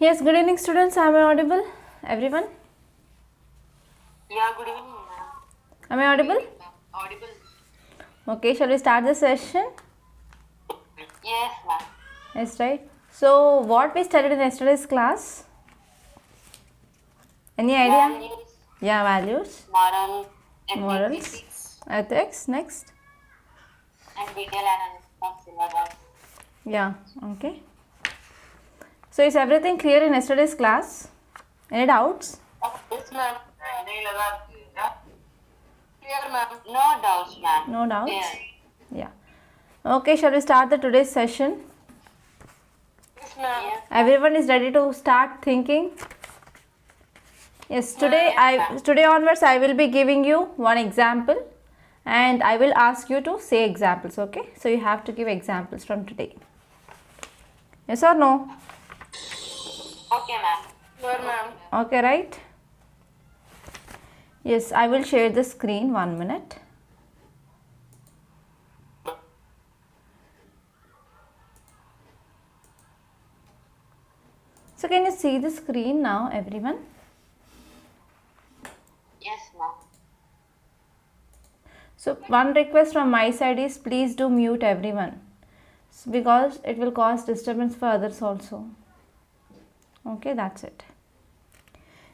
Yes, good evening students. Am I audible? Everyone? Yeah, good evening, ma'am. Am I audible? Audible? Okay, shall we start the session? Yes, ma'am. Yes, right. So, what we studied in yesterday's class? Any idea? Values, Yeah, values, moral, morals, ethics, next. and detail analysis of syllabus. Yeah, okay. So, is everything clear in yesterday's class? Any doubts? Yes, ma'am. Clear, ma'am. No doubts, ma'am. No doubts? Clear. Yeah. Okay, shall we start the today's session? Yes, ma'am. Yes. Everyone is ready to start thinking? Yes, today onwards I will be giving you one example and I will ask you to say examples, okay? So you have to give examples from today. Yes or no? Okay, ma'am. Sure, ma'am. Okay, right? Yes, I will share the screen, 1 minute. So can you see the screen now, everyone? Yes, ma'am. So one request from my side is please do mute everyone because it will cause disturbance for others also. Okay, that's it.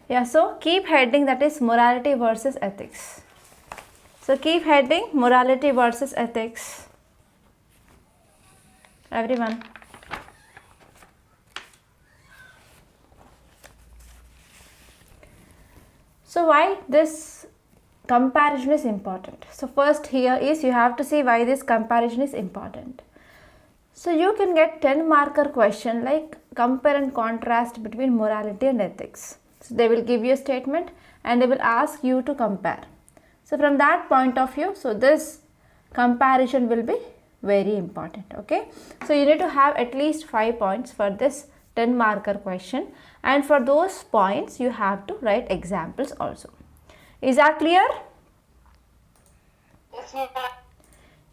Yeah, so keep heading, that is morality versus ethics. So keep heading morality versus ethics. Everyone. So why this comparison is important? So first here is you have to see why this comparison is important. So you can get 10 marker question like compare and contrast between morality and ethics. So they will give you a statement and they will ask you to compare. So from that point of view, so this comparison will be very important, okay? So you need to have at least 5 points for this 10 marker question, and for those points you have to write examples also. Is that clear? Yes, ma'am.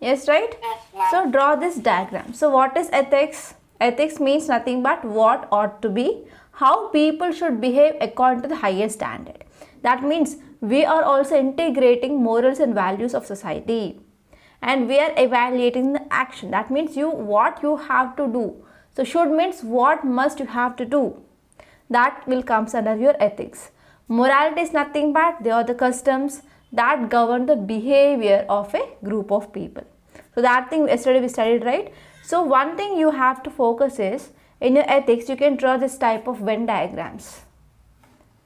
Yes, right? Yes, ma'am. So draw this diagram. So what is ethics? Ethics means nothing but what ought to be, how people should behave according to the highest standard. That means we are also integrating morals and values of society, and we are evaluating the action. That means what you have to do. So should means what must you have to do. That will comes under your ethics. Morality is nothing but they are the customs that govern the behavior of a group of people. So that thing yesterday we studied, right? So one thing you have to focus is in your ethics you can draw this type of Venn diagrams.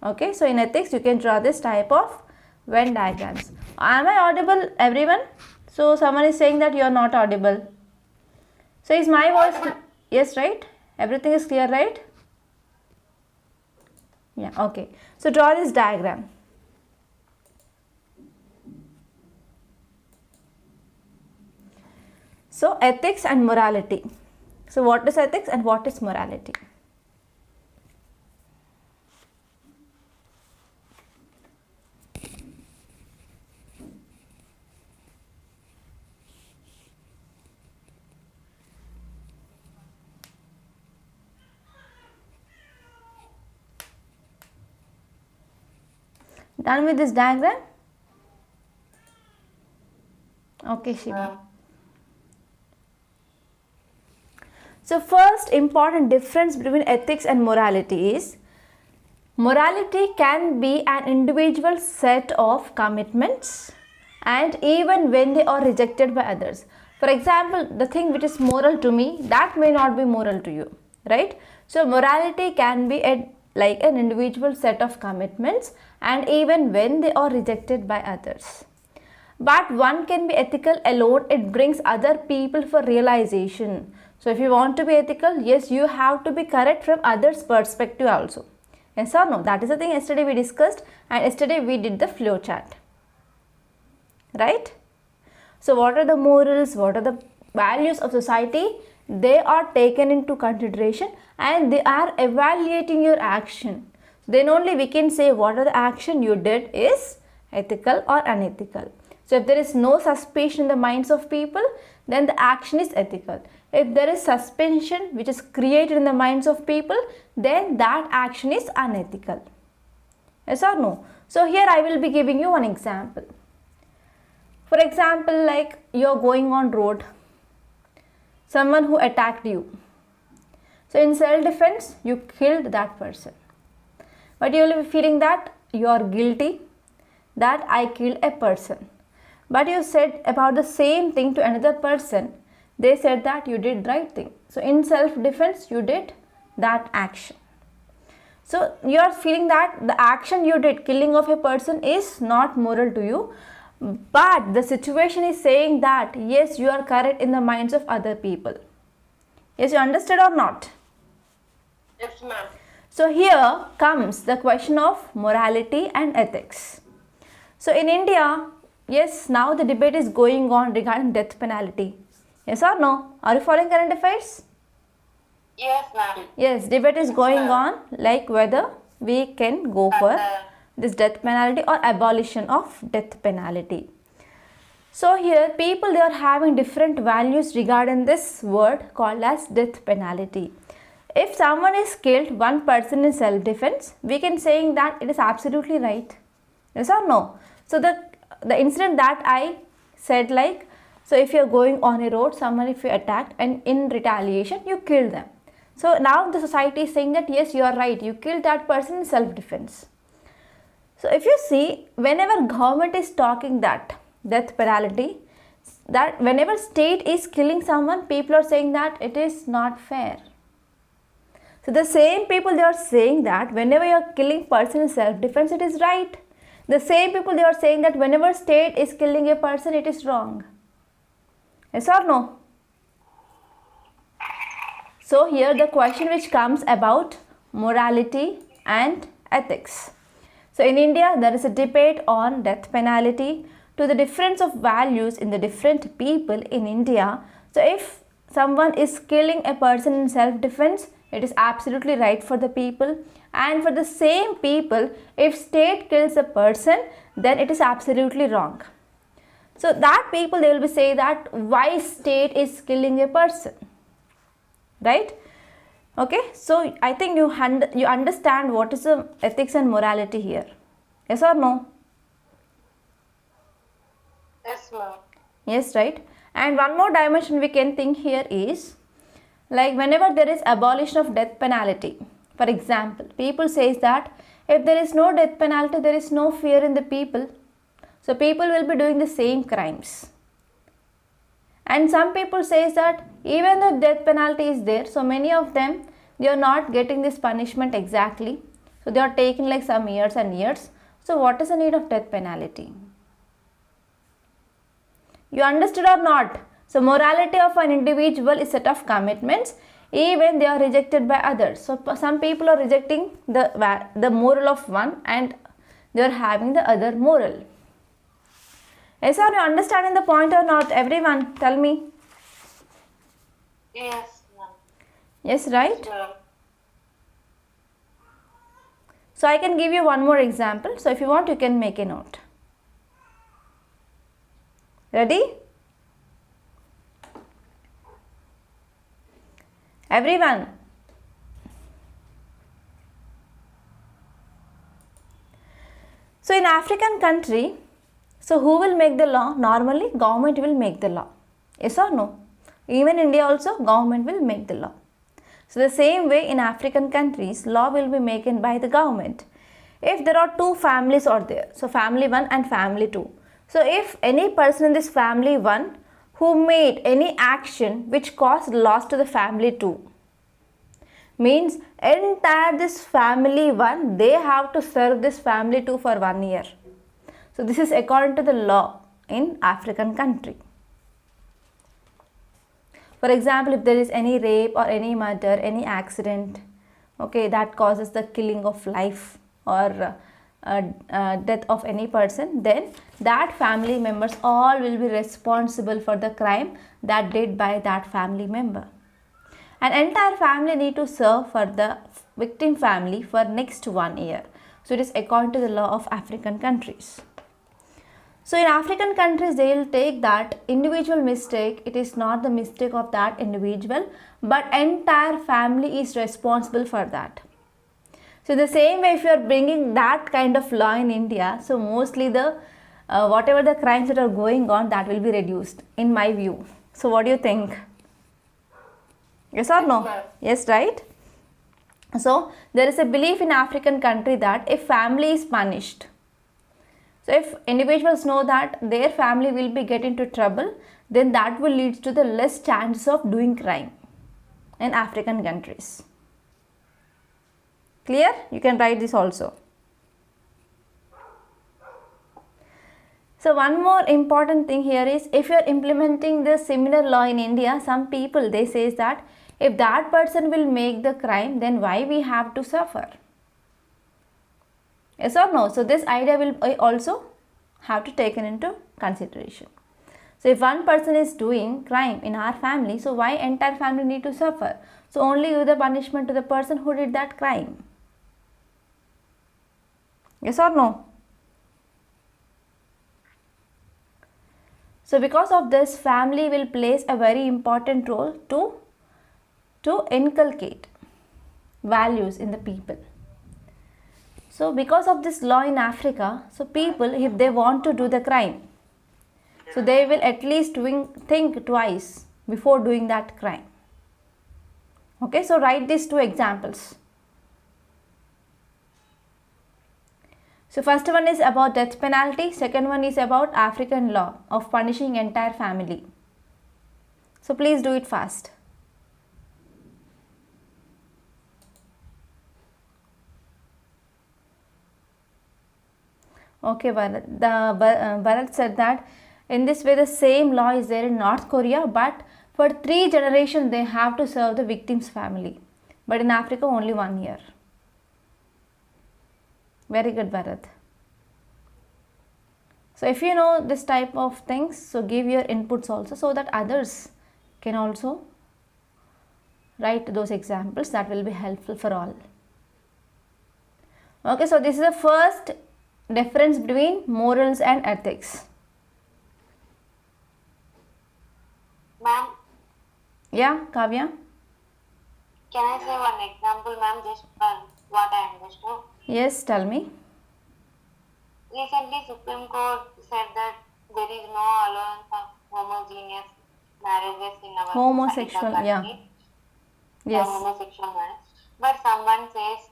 Okay, so in ethics you can draw this type of Venn diagrams. Am I audible, everyone? So someone is saying that you are not audible. So is my voice? Yes, right? Everything is clear, right? Yeah, okay. So draw this diagram. So ethics and morality. So what is ethics and what is morality? Done with this diagram? Okay, Shiva. So first important difference between ethics and morality is morality can be an individual set of commitments and even when they are rejected by others. For example, the thing which is moral to me, that may not be moral to you, right? So morality can be like an individual set of commitments and even when they are rejected by others. But one can be ethical alone, it brings other people for realization. So if you want to be ethical, yes, you have to be correct from others' perspective also. Yes or no? That is the thing yesterday we discussed, and yesterday we did the flow chart. Right? So what are the morals, what are the values of society? They are taken into consideration and they are evaluating your action. Then only we can say what are the action you did is ethical or unethical. So if there is no suspicion in the minds of people, then the action is ethical. if there is suspension which is created in the minds of people, then that action is unethical. Yes or no? So here I will be giving you one example. For example, like you are going on road, someone who attacked you. So in self-defense, you killed that person. But you will be feeling that you are guilty, that I killed a person. But you said about the same thing to another person. They said that you did right thing. So in self-defense, you did that action. So you are feeling that the action you did, killing of a person, is not moral to you. But the situation is saying that yes, you are correct in the minds of other people. Yes, you understood or not? Yes, ma'am. So here comes the question of morality and ethics. So in India, yes, now the debate is going on regarding death penalty. Yes or no? Are you following current affairs? Yes, ma'am. Yes, debate is going on like whether we can go for this death penalty or abolition of death penalty. So here people, they are having different values regarding this word called as death penalty. If someone is killed, one person in self-defense, we can saying that it is absolutely right. Yes or no? So the incident that I said, like, so if you are going on a road, someone if you attacked and in retaliation you kill them. So now the society is saying that yes, you are right, you killed that person in self-defense. So if you see, whenever government is talking that death penalty, that whenever state is killing someone, people are saying that it is not fair. So the same people, they are saying that whenever you are killing person in self-defense, it is right. The same people, they are saying that whenever state is killing a person, it is wrong. Yes or no? So here the question which comes about morality and ethics. So in India, there is a debate on death penalty to the difference of values in the different people in India. So if someone is killing a person in self-defense, it is absolutely right for the people. And for the same people, if state kills a person, then it is absolutely wrong. So that people, they will be saying that why state is killing a person, right? Okay, so I think you understand what is the ethics and morality here. Yes or no? Yes, ma'am. Yes, right. And one more dimension we can think here is, like whenever there is abolition of death penalty, for example, people says that if there is no death penalty, there is no fear in the people. So people will be doing the same crimes. And some people says that even though death penalty is there, so many of them, they are not getting this punishment exactly. So they are taking like some years and years. So what is the need of death penalty? You understood or not? So morality of an individual is set of commitments, even they are rejected by others. So some people are rejecting the moral of one and they are having the other moral. Yes, are you understanding the point or not? Everyone, tell me. Yes, ma'am. Yes, right? Yes, ma'am. So I can give you one more example. So if you want, you can make a note. Ready? Everyone. So in African country, so who will make the law? Normally government will make the law. Yes or no? Even India also, government will make the law. So the same way in African countries, law will be made by the government. If there are two families are there, so family 1 and family 2. So if any person in this family 1 who made any action which caused loss to the family 2, means entire this family 1, they have to serve this family 2 for 1 year. So this is according to the law in African country. For example, if there is any rape or any murder, any accident, okay, that causes the killing of life or death of any person, then that family members all will be responsible for the crime that did by that family member. An entire family need to serve for the victim family for next 1 year. So it is according to the law of African countries. So in African countries, they will take that individual mistake, it is not the mistake of that individual, but entire family is responsible for that. So the same way, if you are bringing that kind of law in India, so mostly the whatever the crimes that are going on, that will be reduced, in my view. So what do you think? Yes or no? Yes, right? So there is a belief in African country that if family is punished, so if individuals know that their family will be get into trouble, then that will lead to the less chances of doing crime in African countries. Clear? You can write this also. So one more important thing here is, if you are implementing the similar law in India, some people they say that if that person will make the crime, then why we have to suffer? Yes or no? So this idea will also have to taken into consideration. So if one person is doing crime in our family, so why entire family need to suffer? So only give the punishment to the person who did that crime. Yes or no? So because of this, family will plays a very important role to inculcate values in the people. So because of this law in Africa, so people, if they want to do the crime, so they will at least think twice before doing that crime. Okay, so write these two examples. So first one is about death penalty, second one is about African law of punishing entire family. So please do it fast. Okay, Bharat said that in this way the same law is there in North Korea, but for 3 generations they have to serve the victim's family, but in Africa only 1 year. Very good, Bharat. So if you know this type of things, so give your inputs also, so that others can also write those examples. That will be helpful for all. Okay, so this is the first difference between morals and ethics. Ma'am, Yeah, Kavya? can I say one example, ma'am, just what I understood? Yes, tell me. Recently, Supreme Court said that there is no allowance of homogeneous marriages in our Homosexual, country. yeah. Yes. Homosexual marriage. But someone says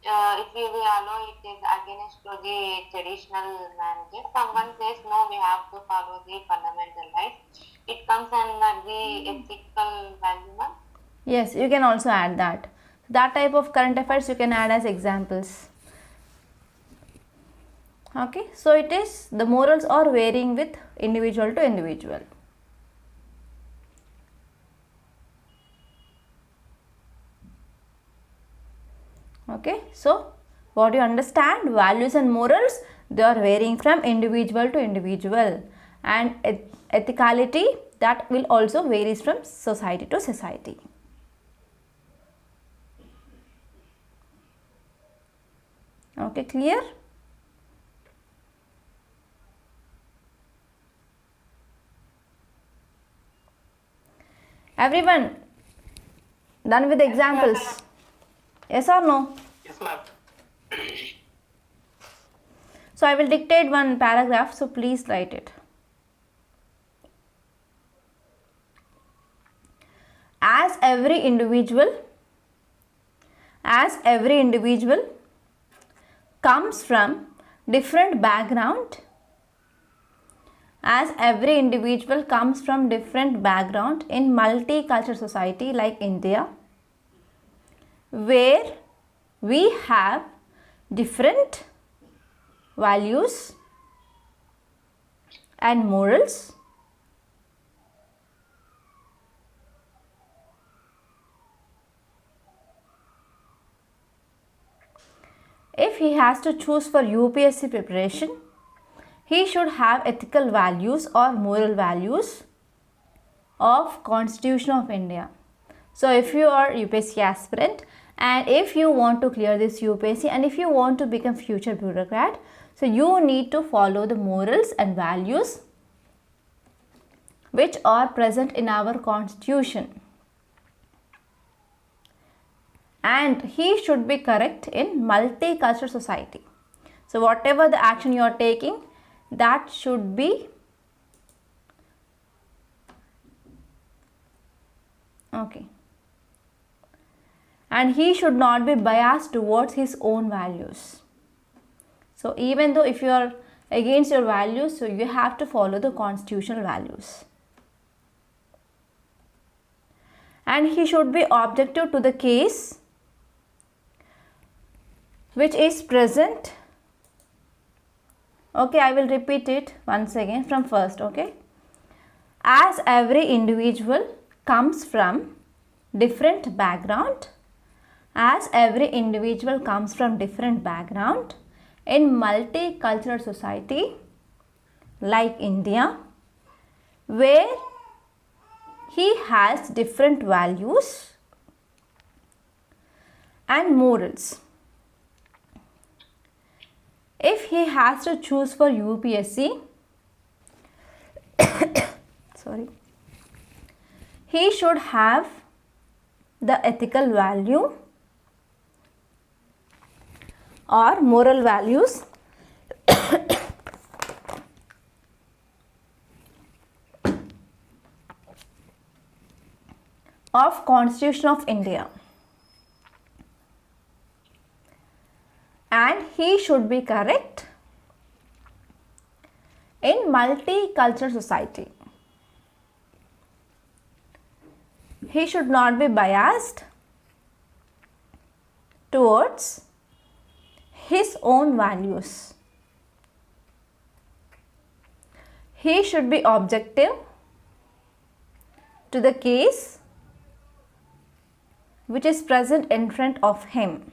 if we will allow it is against to the traditional marriages. Someone says no, we have to follow the fundamental rights. It comes under the ethical value, ma'am. Yes, you can also add that. That type of current affairs you can add as examples. Okay, so it is the morals are varying with individual to individual. Okay, so what you understand, values and morals, they are varying from individual to individual, and ethicality, that will also varies from society to society. Okay, clear? Everyone done with the examples? Yes or no? Yes, ma'am. So I will dictate one paragraph, so please write it. As every individual comes from different background, in multicultural society like India, where we have different values and morals, if he has to choose for UPSC preparation, he should have ethical values or moral values of Constitution of India. So if you are UPSC aspirant And if you want to clear this UPSC and if you want to become future bureaucrat, so you need to follow the morals and values which are present in our constitution. And he should be correct in multicultural society. So whatever the action you are taking, that should be okay. And he should not be biased towards his own values. So even though if you are against your values, so you have to follow the constitutional values. And he should be objective to the case which is present. Okay, I will repeat it once again from first. Okay, as every individual comes from different background, as every individual comes from different background in multicultural society like India, where he has different values and morals. If he has to choose for UPSC, sorry, he should have the ethical value or moral values of Constitution of India, and he should be correct in multicultural society. He should not be biased towards his own values. He should be objective to the case which is present in front of him.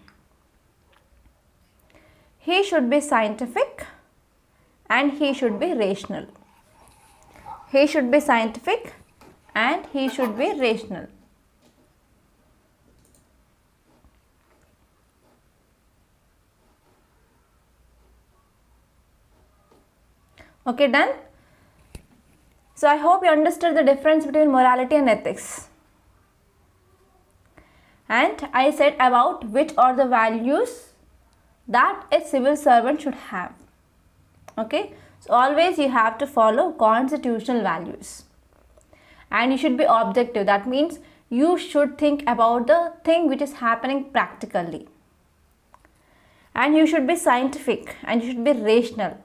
He should be scientific and he should be rational. He should be scientific and he should be rational. Okay, done? So I hope you understood the difference between morality and ethics. And I said about which are the values that a civil servant should have. Okay, so always you have to follow constitutional values. And you should be objective. That means you should think about the thing which is happening practically. And you should be scientific and you should be rational.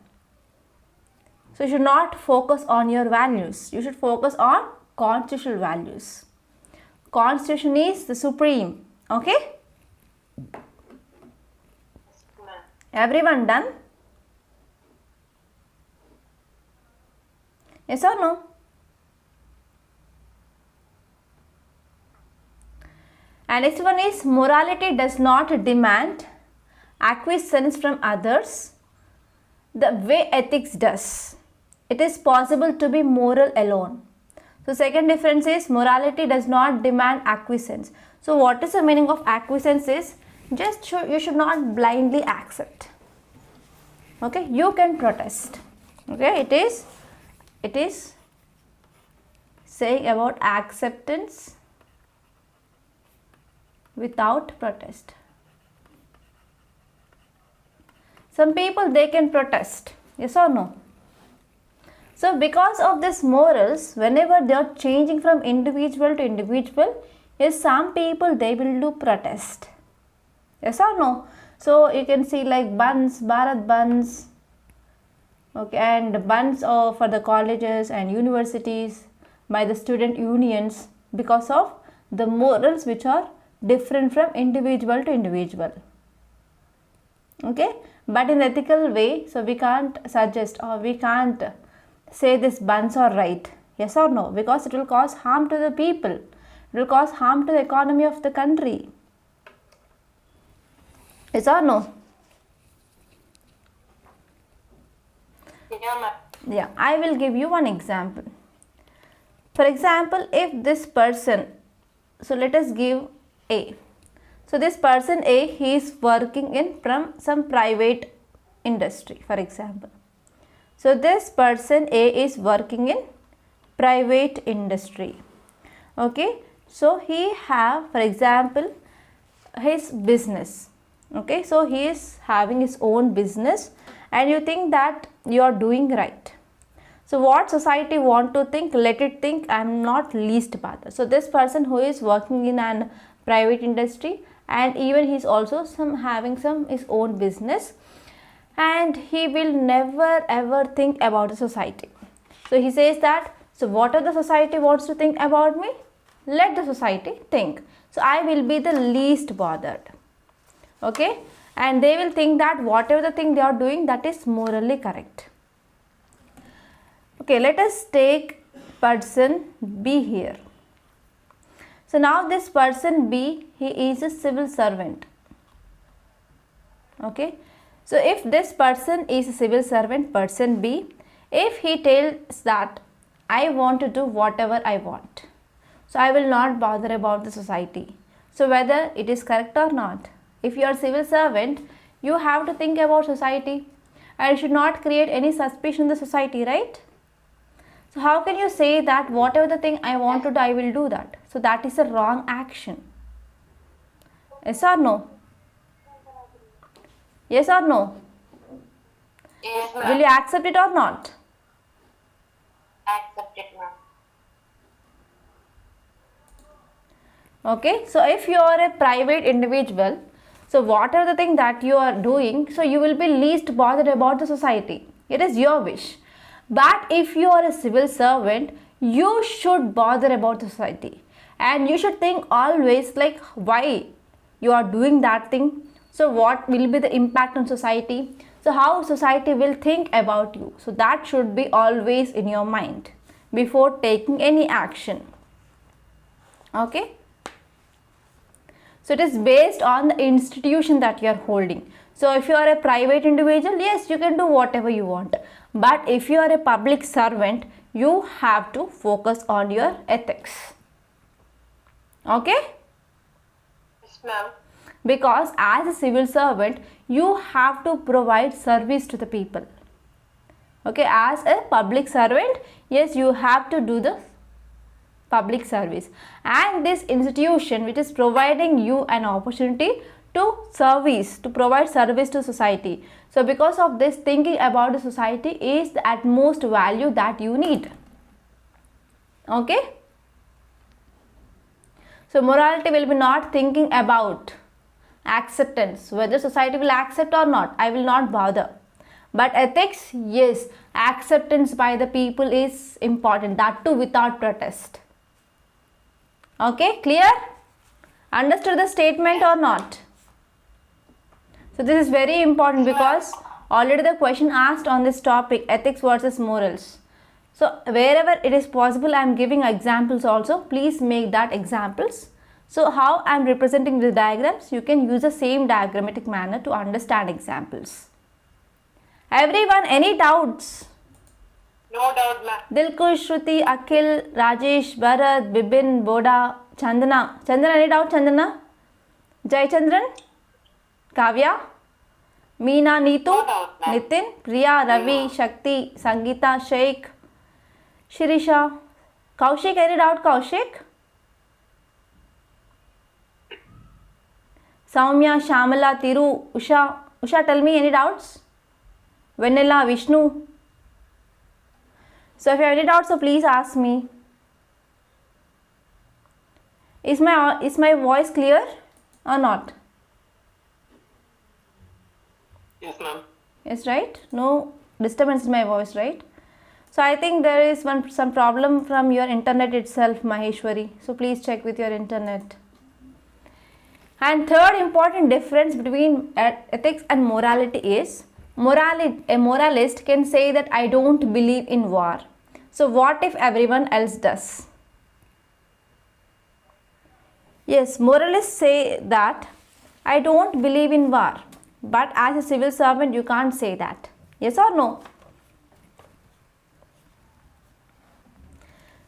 So you should not focus on your values. You should focus on constitutional values. Constitution is the supreme. Okay? Everyone done? Yes or no? And next one is morality does not demand acquiescence from others the way ethics does. It is possible to be moral alone. So second difference is morality does not demand acquiescence. So what is the meaning of acquiescence is just you should not blindly accept. Okay, you can protest. Okay, it is saying about acceptance without protest. Some people, they can protest, yes or no? So because of this morals, whenever they are changing from individual to individual, yes, some people, they will do protest, yes or no? So you can see like buns, Bharat buns, okay, and buns for the colleges and universities by the student unions because of the morals which are different from individual to individual. Okay, but in ethical way, so we can't suggest or we can't say this buns are right, yes or no, because it will cause harm to the people, it will cause harm to the economy of the country, yes or no? Yeah, I will give you one example. For example, if this person, so let us give A. So this person A, he is working in from some private industry, for example. So this person A is working in private industry. Okay, so he have, for example, his business. Okay, so he is having his own business and you think that you are doing right. So what society want to think, let it think I am not least bothered. So this person who is working in an private industry and even he is also having his own business, and he will never ever think about the society. So he says that, so whatever the society wants to think about me, let the society think. So I will be the least bothered. Okay, and they will think that whatever the thing they are doing, that is morally correct. Okay, let us take person B here. So now this person B, he is a civil servant. Okay, so if this person is a civil servant, person B, if he tells that I want to do whatever I want, so I will not bother about the society. So whether it is correct or not, if you are a civil servant, you have to think about society and you should not create any suspicion in the society, right? So how can you say that whatever the thing I want to do, I will do that? So that is a wrong action. Yes or no? Yes or no? Yes, Will ma'am. you accept it or not? Accept it, ma'am. Okay, so if you are a private individual, so whatever the thing that you are doing, so you will be least bothered about the society. It is your wish. But if you are a civil servant, you should bother about the society and you should think always like why you are doing that thing. So what will be the impact on society? So how society will think about you. So that should be always in your mind before taking any action. Okay. So it is based on the institution that you are holding. So if you are a private individual, yes, you can do whatever you want. But if you are a public servant, you have to focus on your ethics. Okay? Yes, ma'am. Because as a civil servant, you have to provide service to the people. Okay, as a public servant, yes, you have to do the public service, and this institution which is providing you an opportunity to provide service to society. So because of this, thinking about the society is the utmost value that you need. Okay, so morality will be not thinking about acceptance, whether society will accept or not, I will not bother. But ethics, yes, acceptance by the people is important, that too without protest. Okay, clear? Understood the statement or not? So this is very important because already the question asked on this topic, ethics versus morals. So wherever it is possible, I am giving examples also. Please make that examples. So how I am representing the diagrams, you can use the same diagrammatic manner to understand examples. Everyone, any doubts? No doubt, ma'am. Dilkush, Shruti, Akhil, Rajesh, Bharat, Bibin, Boda, Chandana. Chandana, any doubt, Chandana? Jaychandran? Kavya? Meena, Neetu? No doubt, ma'am. Nitin? Priya, Ravi, Shakti, Sangeeta, Sheikh, Shirisha. Kaushik, any doubt, Kaushik? Saumya, Shamala, Tiru, Usha. Usha, tell me, any doubts? Vanilla, Vishnu? So if you have any doubts, so please ask me. Is my voice clear or not? Yes, ma'am. Yes, right? No disturbance in my voice, right? So I think there is some problem from your internet itself, Maheshwari. So please check with your internet. And third important difference between ethics and morality is, a moralist can say that I don't believe in war. So what if everyone else does? Yes, moralists say that I don't believe in war. But as a civil servant, you can't say that. Yes or no?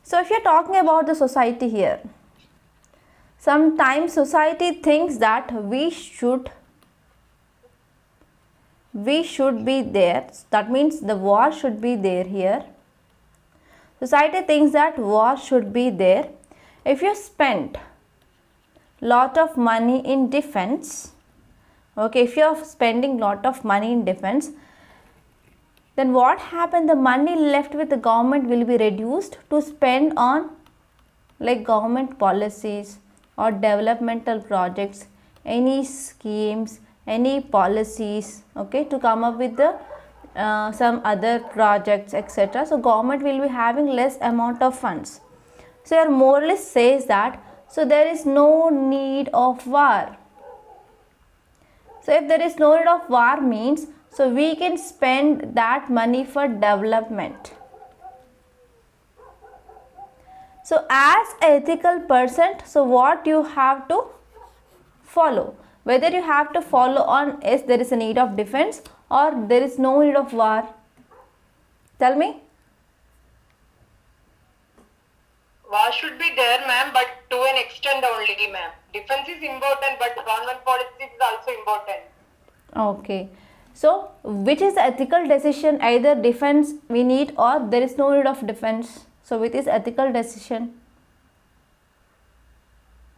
So if you're talking about the society here, Sometimes society thinks that we should be there. That means the war should be there here. Society thinks that war should be there. If you spend lot of money in defense, okay, if you are spending lot of money in defense, then what happens? The money left with the government will be reduced to spend on like government policies or developmental projects, any schemes, any policies, okay, to come up with the some other projects, etc. So government will be having less amount of funds. So your moralist says that, so there is no need of war. So if there is no need of war means, so we can spend that money for development. So as ethical person, so what you have to follow? Whether you have to follow on yes, there is a need of defense or there is no need of war. Tell me. War should be there, ma'am, but to an extent only, ma'am. Defense is important, but government policy is also important. Okay. So which is the ethical decision? Either defense we need or there is no need of defense. So which is ethical decision?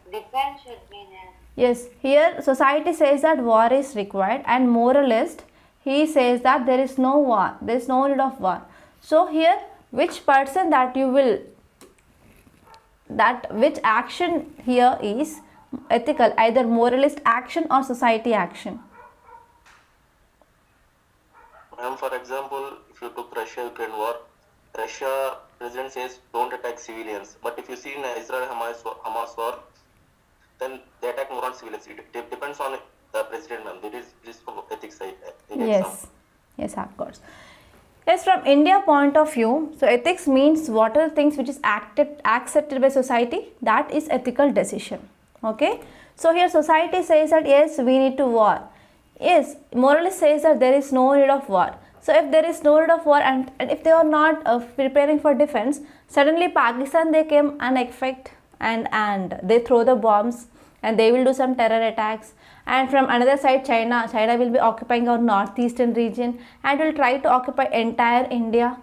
Defense should be there. Yes, here society says that war is required and moralist, he says that there is no war, there is no need of war. So here which person that you will, that which action here is ethical, either moralist action or society action? Ma'am, for example, if you took Russia-Ukraine war, Russia president says don't attack civilians. But if you see in Israel-Hamas war, then they attack more on civilians. It depends on the president, ma'am. There is ethics side. Yes, yes, of course. Yes, from India point of view, so ethics means what are the things which is accepted by society, that is ethical decision. Okay, so here society says that yes, we need to war. Yes, moralist says that there is no need of war. So if there is no need of war and if they are not preparing for defense, suddenly Pakistan they came and effect and they throw the bombs and they will do some terror attacks, and from another side China will be occupying our northeastern region and will try to occupy entire India.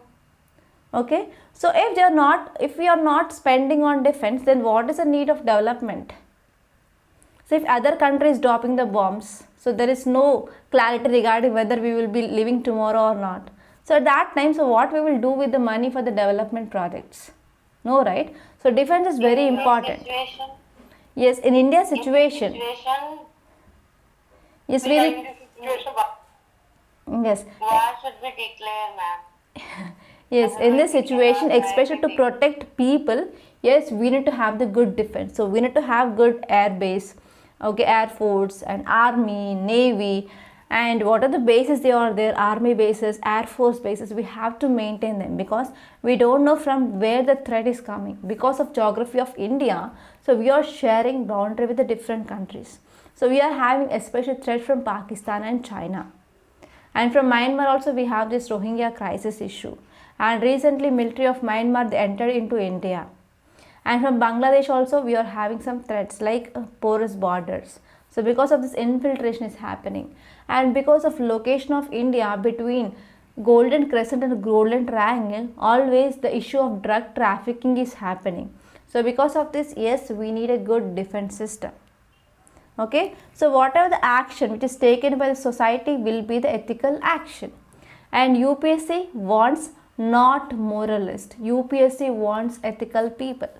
Okay, so if we are not spending on defense, then what is the need of development? So if other country is dropping the bombs, so there is no clarity regarding whether we will be living tomorrow or not. So at that time, so what we will do with the money for the development projects? No, right? So defense is very important. Yes, in India's situation. Yes, we In this situation, yes. War should be declared, ma'am. Yes, in this situation, especially to protect people, yes, we need to have the good defense. So we need to have good air base, okay, air force and army, navy, and what are the bases they are there, army bases, air force bases, we have to maintain them because we don't know from where the threat is coming. Because of geography of India, so we are sharing boundary with the different countries. So we are having especially threat from Pakistan and China. And from Myanmar also we have this Rohingya crisis issue. And recently military of Myanmar they entered into India. And from Bangladesh also we are having some threats like porous borders. So because of this infiltration is happening. And because of location of India between Golden Crescent and Golden Triangle, always the issue of drug trafficking is happening. So because of this, yes, we need a good defense system. Okay, so whatever the action which is taken by the society will be the ethical action. And UPSC wants not moralist. UPSC wants ethical people.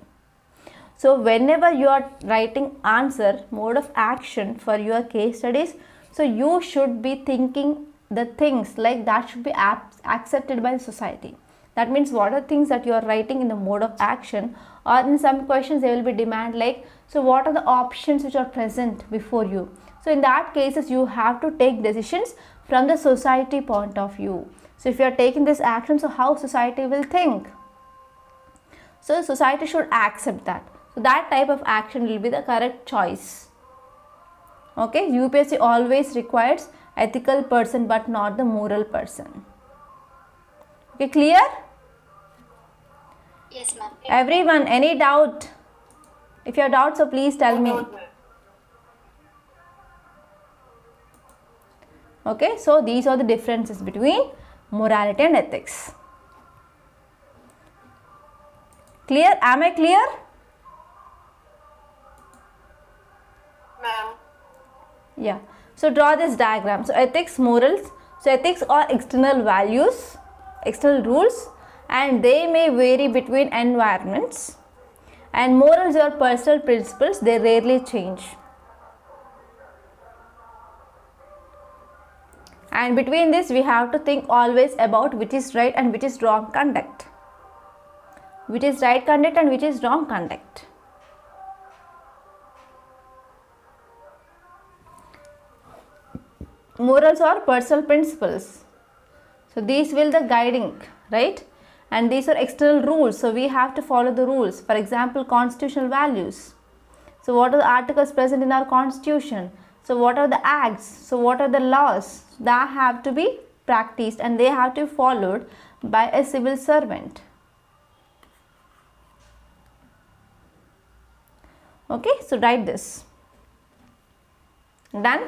So whenever you are writing answer, mode of action for your case studies, so you should be thinking the things like that should be accepted by the society. That means what are things that you are writing in the mode of action, or in some questions they will be demand like, so what are the options which are present before you. So in that cases you have to take decisions from the society point of view. So if you are taking this action, so how society will think? So society should accept that. So that type of action will be the correct choice. Okay, UPSC always requires ethical person but not the moral person. Okay, clear? Yes, ma'am. Everyone, any doubt? If you have doubts, so please tell me. Okay, so these are the differences between morality and ethics. Clear? Am I clear? Ma'am. Yeah. So draw this diagram. So ethics, morals. So ethics are external values, external rules, and they may vary between environments. And morals are personal principles, they rarely change. And between this, we have to think always about which is right and which is wrong conduct. Which is right conduct and which is wrong conduct. Morals are personal principles. So these will the guiding, right? And these are external rules. So we have to follow the rules. For example, constitutional values. So what are the articles present in our constitution? So what are the acts? So what are the laws that have to be practiced and they have to be followed by a civil servant? Okay, so write this. Done?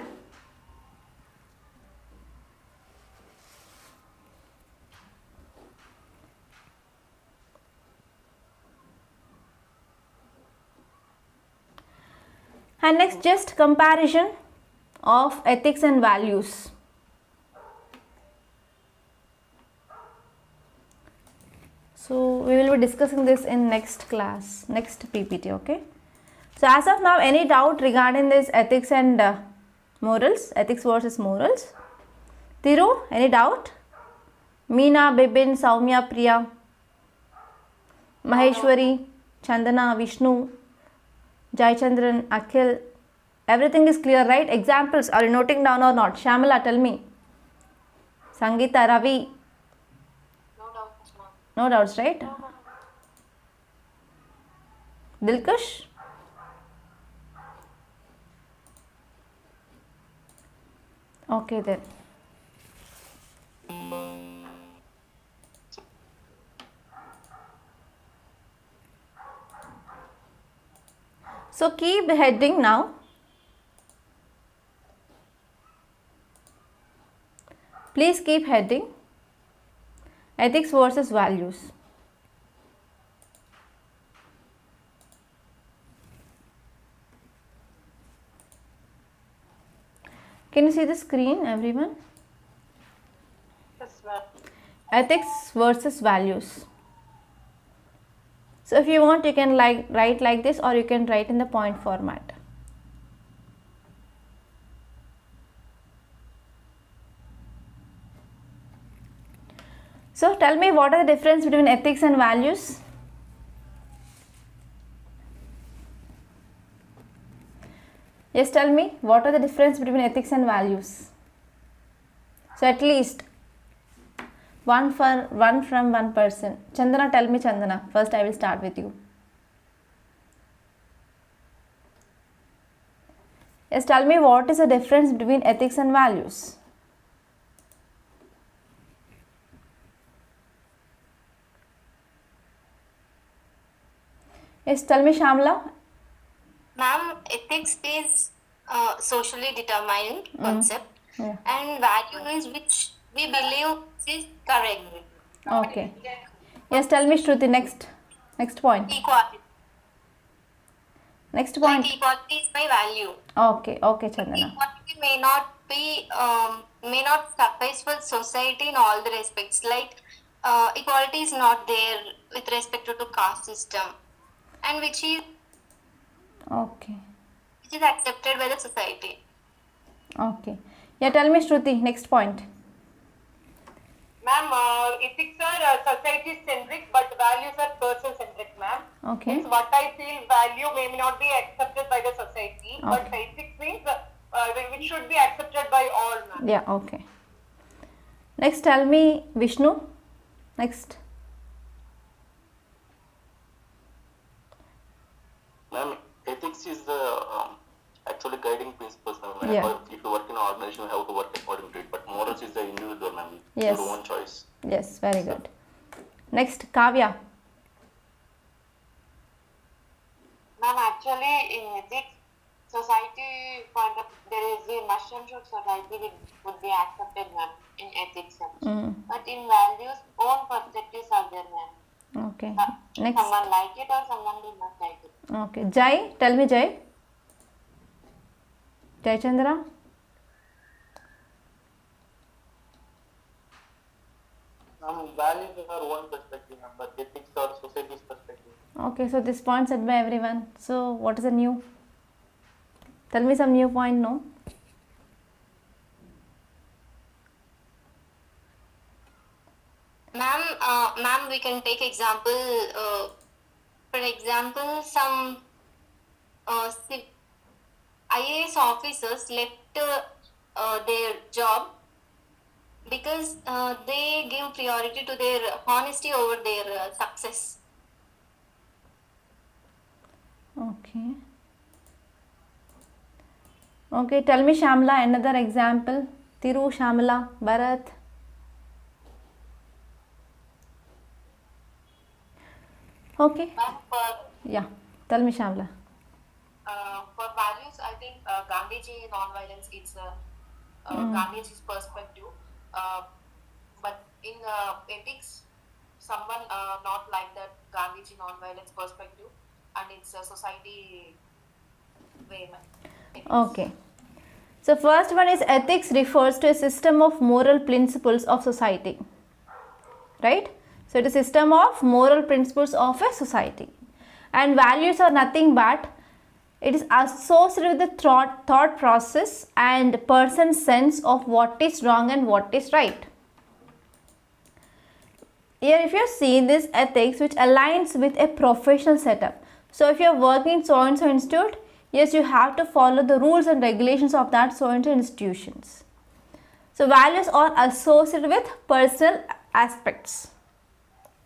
And next, just comparison of ethics and values. So we will be discussing this in next class, next PPT, okay? So as of now, any doubt regarding this ethics and morals, ethics versus morals? Thiru, any doubt? Meena, Bibin, Saumya, Priya, Maheshwari, Chandana, Vishnu, Jaychandran, Akhil, everything is clear, right? Examples, are you noting down or not? Shamala, tell me. Sangeeta, Ravi. No doubts, ma'am. No doubts, right? Dilkush? Okay then. So keep heading now. Please keep heading. Ethics versus values. Can you see the screen, everyone? Yes, ma'am. Ethics versus values. So if you want, you can write like this, or you can write in the point format. So tell me, what are the difference between ethics and values? Yes, tell me, what are the difference between ethics and values? So at least one from one person. Chandana, tell me, Chandana. First I will start with you. Yes, tell me, what is the difference between ethics and values? Yes, tell me, Shamla. Ma'am, ethics is socially determined concept, Yeah. and value is which we believe is correct. Okay. Yes, tell me, Shruti. Next point. Equality. Next point. Like equality is my value. Okay, Chandana. Equality may not suffice for society in all the respects. Like equality is not there with respect to caste system, and which is Okay. accepted by the society. Okay. Yeah, tell me, Shruti. Next point. Ma'am, ethics are society centric, but values are person centric, ma'am. Okay. Means what I feel value may not be accepted by the society, but Okay. ethics means it should be accepted by all, ma'am. Yeah, okay. Next, tell me, Vishnu. Next. Ma'am, ethics is the actually guiding principles, ma'am. Yeah. If you work in an organization, you have to work according to it. But morals is the individual, ma'am. Yes. Your own choice. Yes, very good. Next, Kavya. Ma'am, Actually, in ethics, society point of there is a must and should society would be accepted, ma'am, in ethics. But in values, own perspectives are there, ma'am. Okay. Next. Someone like it or someone will not like it. Okay. Jai, tell me Jai. Jai Chandra. Values are one perspective, but ethics are society's perspective. Okay, so this point said by everyone. So what is the new? Tell me some new point, no? Ma'am, we can take example. For example, some IAS officers left their job because they give priority to their honesty over their success. Okay. Okay, tell me Shamla, another example. Tiru, Shamla, Bharat. Okay. Ma'am, Yeah, tell me Shamla. for values, I think Gandhiji non-violence is Gandhiji's perspective. But in ethics, someone not like that Gandhiji non-violence perspective, and it's a society way. Okay. So first one is ethics refers to a system of moral principles of society. Right? So it is a system of moral principles of a society. And values are nothing but it is associated with the thought process and person's sense of what is wrong and what is right. Here if you see this ethics which aligns with a professional setup. So if you are working in so and so institute, yes, you have to follow the rules and regulations of that so and so institutions. So values are associated with personal aspects,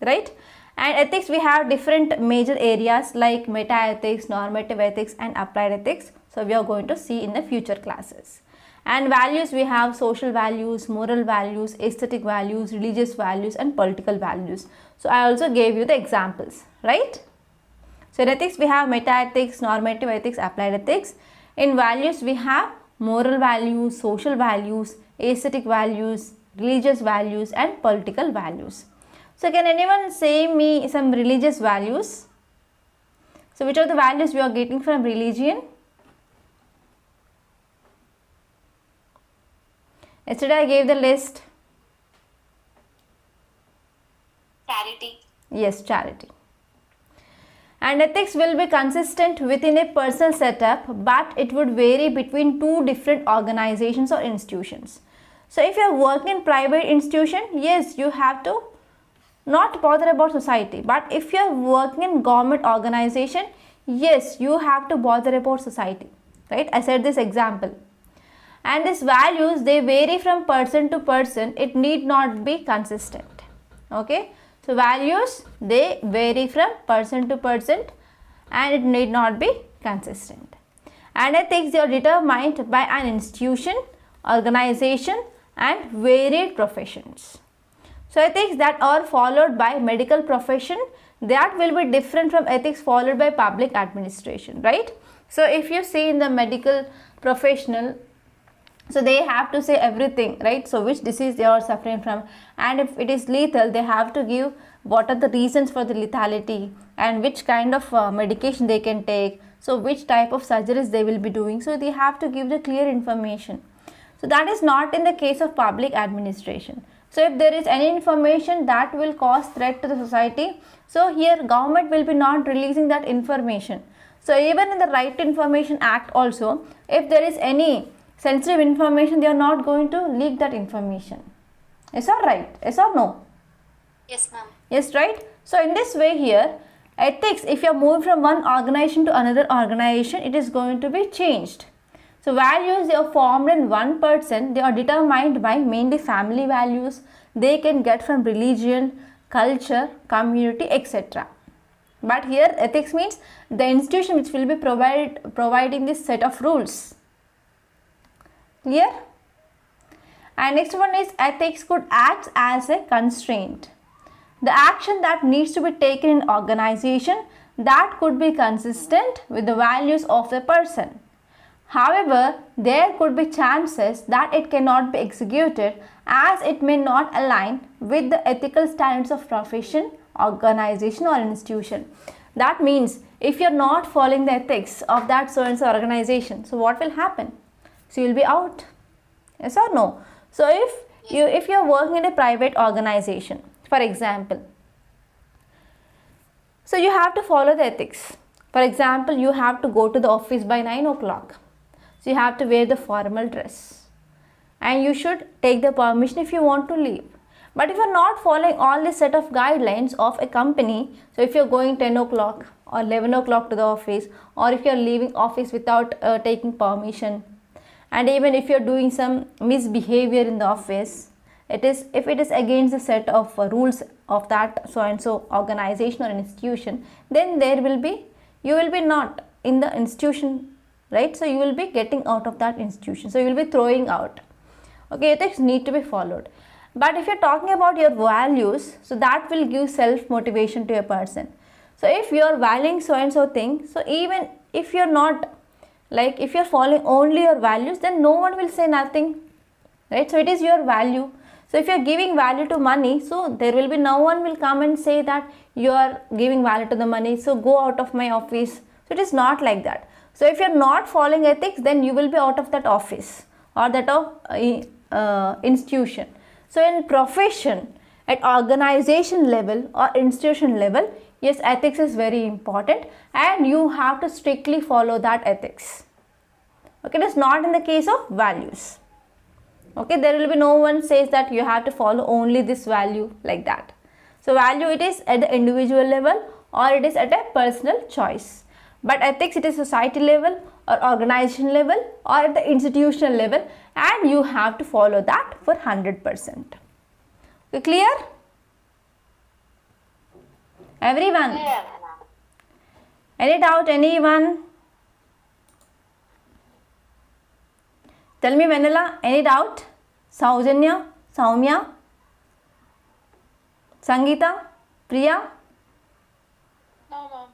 right? And ethics, we have different major areas like meta ethics, normative ethics and applied ethics. So we are going to see in the future classes. And values, we have social values, moral values, aesthetic values, religious values and political values. So I also gave you the examples, right? So in ethics, we have meta ethics, normative ethics, applied ethics. In values, we have moral values, social values, aesthetic values, religious values and political values. So can anyone say me some religious values? So which are the values we are getting from religion? Yesterday I gave the list. Charity. Yes, charity. And ethics will be consistent within a personal setup, but it would vary between two different organizations or institutions. So if you are working in private institution, yes, you have to not bother about society. But if you are working in government organization, yes, you have to bother about society, right? I said this example. And these values, they vary from person to person. It need not be consistent. Okay. So values, they vary from person to person and it need not be consistent. And ethics, they are determined by an institution, organization and varied professions. So ethics that are followed by medical profession, that will be different from ethics followed by public administration, right? So if you see in the medical professional, so they have to say everything, right? So which disease they are suffering from, and if it is lethal, they have to give what are the reasons for the lethality and which kind of medication they can take, so which type of surgeries they will be doing. So they have to give the clear information. So that is not in the case of public administration. So if there is any information that will cause threat to the society, so here government will be not releasing that information. So even in the Right to Information Act also, if there is any sensitive information, they are not going to leak that information. Yes or right? Yes or no? Yes, ma'am. Yes, right? So in this way here, ethics, if you are moving from one organization to another organization, it is going to be changed. So values, they are formed in one person. They are determined by mainly family values. They can get from religion, culture, community, etc. But here ethics means the institution which will be providing this set of rules. Clear? And next one is ethics could act as a constraint. The action that needs to be taken in organization that could be consistent with the values of the person. However, there could be chances that it cannot be executed as it may not align with the ethical standards of profession, organization or institution. That means if you're not following the ethics of that so and so organization, so what will happen? So you'll be out. Yes or no? So if you're working in a private organization, for example, so you have to follow the ethics. For example, you have to go to the office by 9 o'clock. So you have to wear the formal dress. And you should take the permission if you want to leave. But if you're not following all this set of guidelines of a company, so if you're going 10 o'clock or 11 o'clock to the office, or if you're leaving office without taking permission, and even if you're doing some misbehavior in the office, if it is against the set of rules of that so and so organization or institution, then you will be not in the institution, right? So you will be getting out of that institution, so you will be throwing out. Okay, ethics need to be followed. But if you're talking about your values, so that will give self motivation to a person. So if you're valuing so and so thing, so even if you're not, like if you're following only your values, then no one will say nothing, right? So it is your value. So if you're giving value to money, so there will be no one will come and say that you are giving value to the money, so go out of my office. So it is not like that. So if you're not following ethics, then you will be out of that office or that of institution. So in profession, at organization level or institution level, yes, ethics is very important and you have to strictly follow that ethics. Okay, it is not in the case of values. Okay, there will be no one says that you have to follow only this value like that. So value, it is at the individual level or it is at a personal choice. But ethics, it is society level or organization level or at the institutional level, and you have to follow that for 100%. Okay, clear? Everyone? Clear, ma'am. Any doubt, anyone? Tell me, Vanilla, any doubt? Saujanya, Saumya, Sangeeta, Priya? No, ma'am.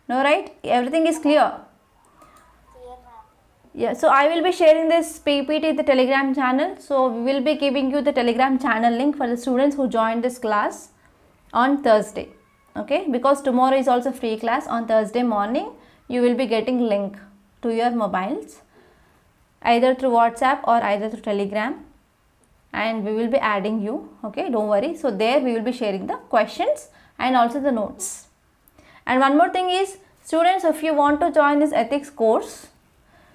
No, right? Everything is clear. Clear, ma'am. Yeah, so I will be sharing this PPT in the Telegram channel. So we will be giving you the Telegram channel link for the students who joined this class on Thursday. Okay, because tomorrow is also free class. On Thursday morning, you will be getting link to your mobiles, either through WhatsApp or either through Telegram, and we will be adding you. Okay, don't worry. So there we will be sharing the questions and also the notes. And one more thing is, students, if you want to join this ethics course,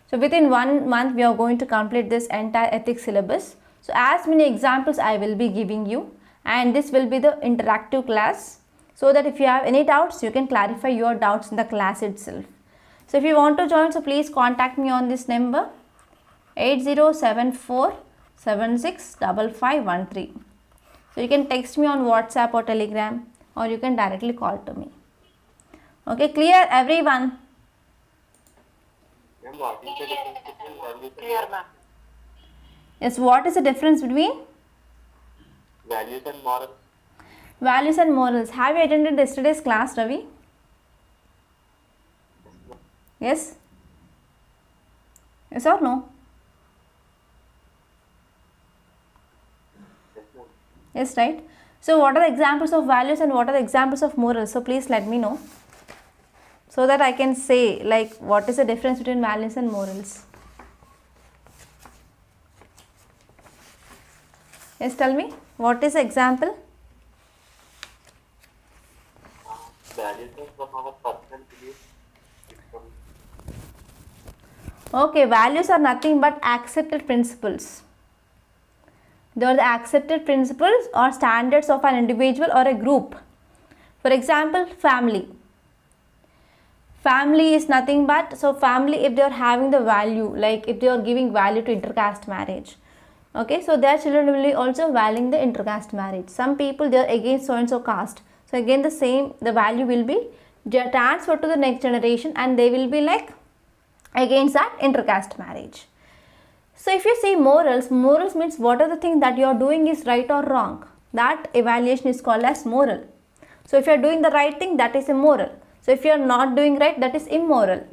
so within 1 month we are going to complete this entire ethics syllabus. So as many examples I will be giving you, and this will be the interactive class, so that if you have any doubts, you can clarify your doubts in the class itself. So if you want to join, so please contact me on this number 8074765513. So you can text me on WhatsApp or Telegram, or you can directly call to me. Okay, clear everyone? Clear, ma'am. Yes, what is the difference between Values and morals. values and morals? Have you attended yesterday's class, Ravi? Yes? Yes or no? Yes, right? So what are the examples of values and what are the examples of morals? So please let me know, so that I can say like what is the difference between values and morals. Yes, tell me, what is the example? Values are from our personal beliefs. Okay, values are nothing but accepted principles. They are the accepted principles or standards of an individual or a group. For example, family. Family is nothing but, so family, if they are having the value, like if they are giving value to intercaste marriage, okay, so their children will be also valuing the intercaste marriage. Some people, they are against so and so caste, so again the same, the value will be transferred to the next generation and they will be like against that intercaste marriage. So if you see morals, morals means what are the things that you are doing is right or wrong. That evaluation is called as moral. So if you are doing the right thing, that is a moral. So if you are not doing right, that is immoral.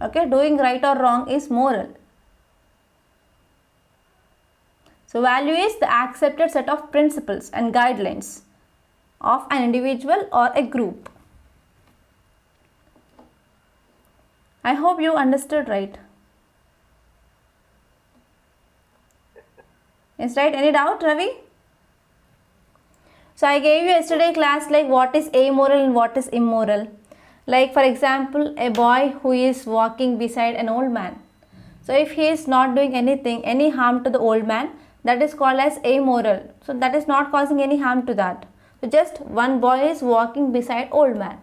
Okay, doing right or wrong is moral. So value is the accepted set of principles and guidelines of an individual or a group. I hope you understood right. Yes, right? Any doubt, Ravi? So I gave you yesterday class like what is amoral and what is immoral. Like for example, a boy who is walking beside an old man. So if he is not doing anything, any harm to the old man, that is called as amoral. So that is not causing any harm to that. So just one boy is walking beside old man.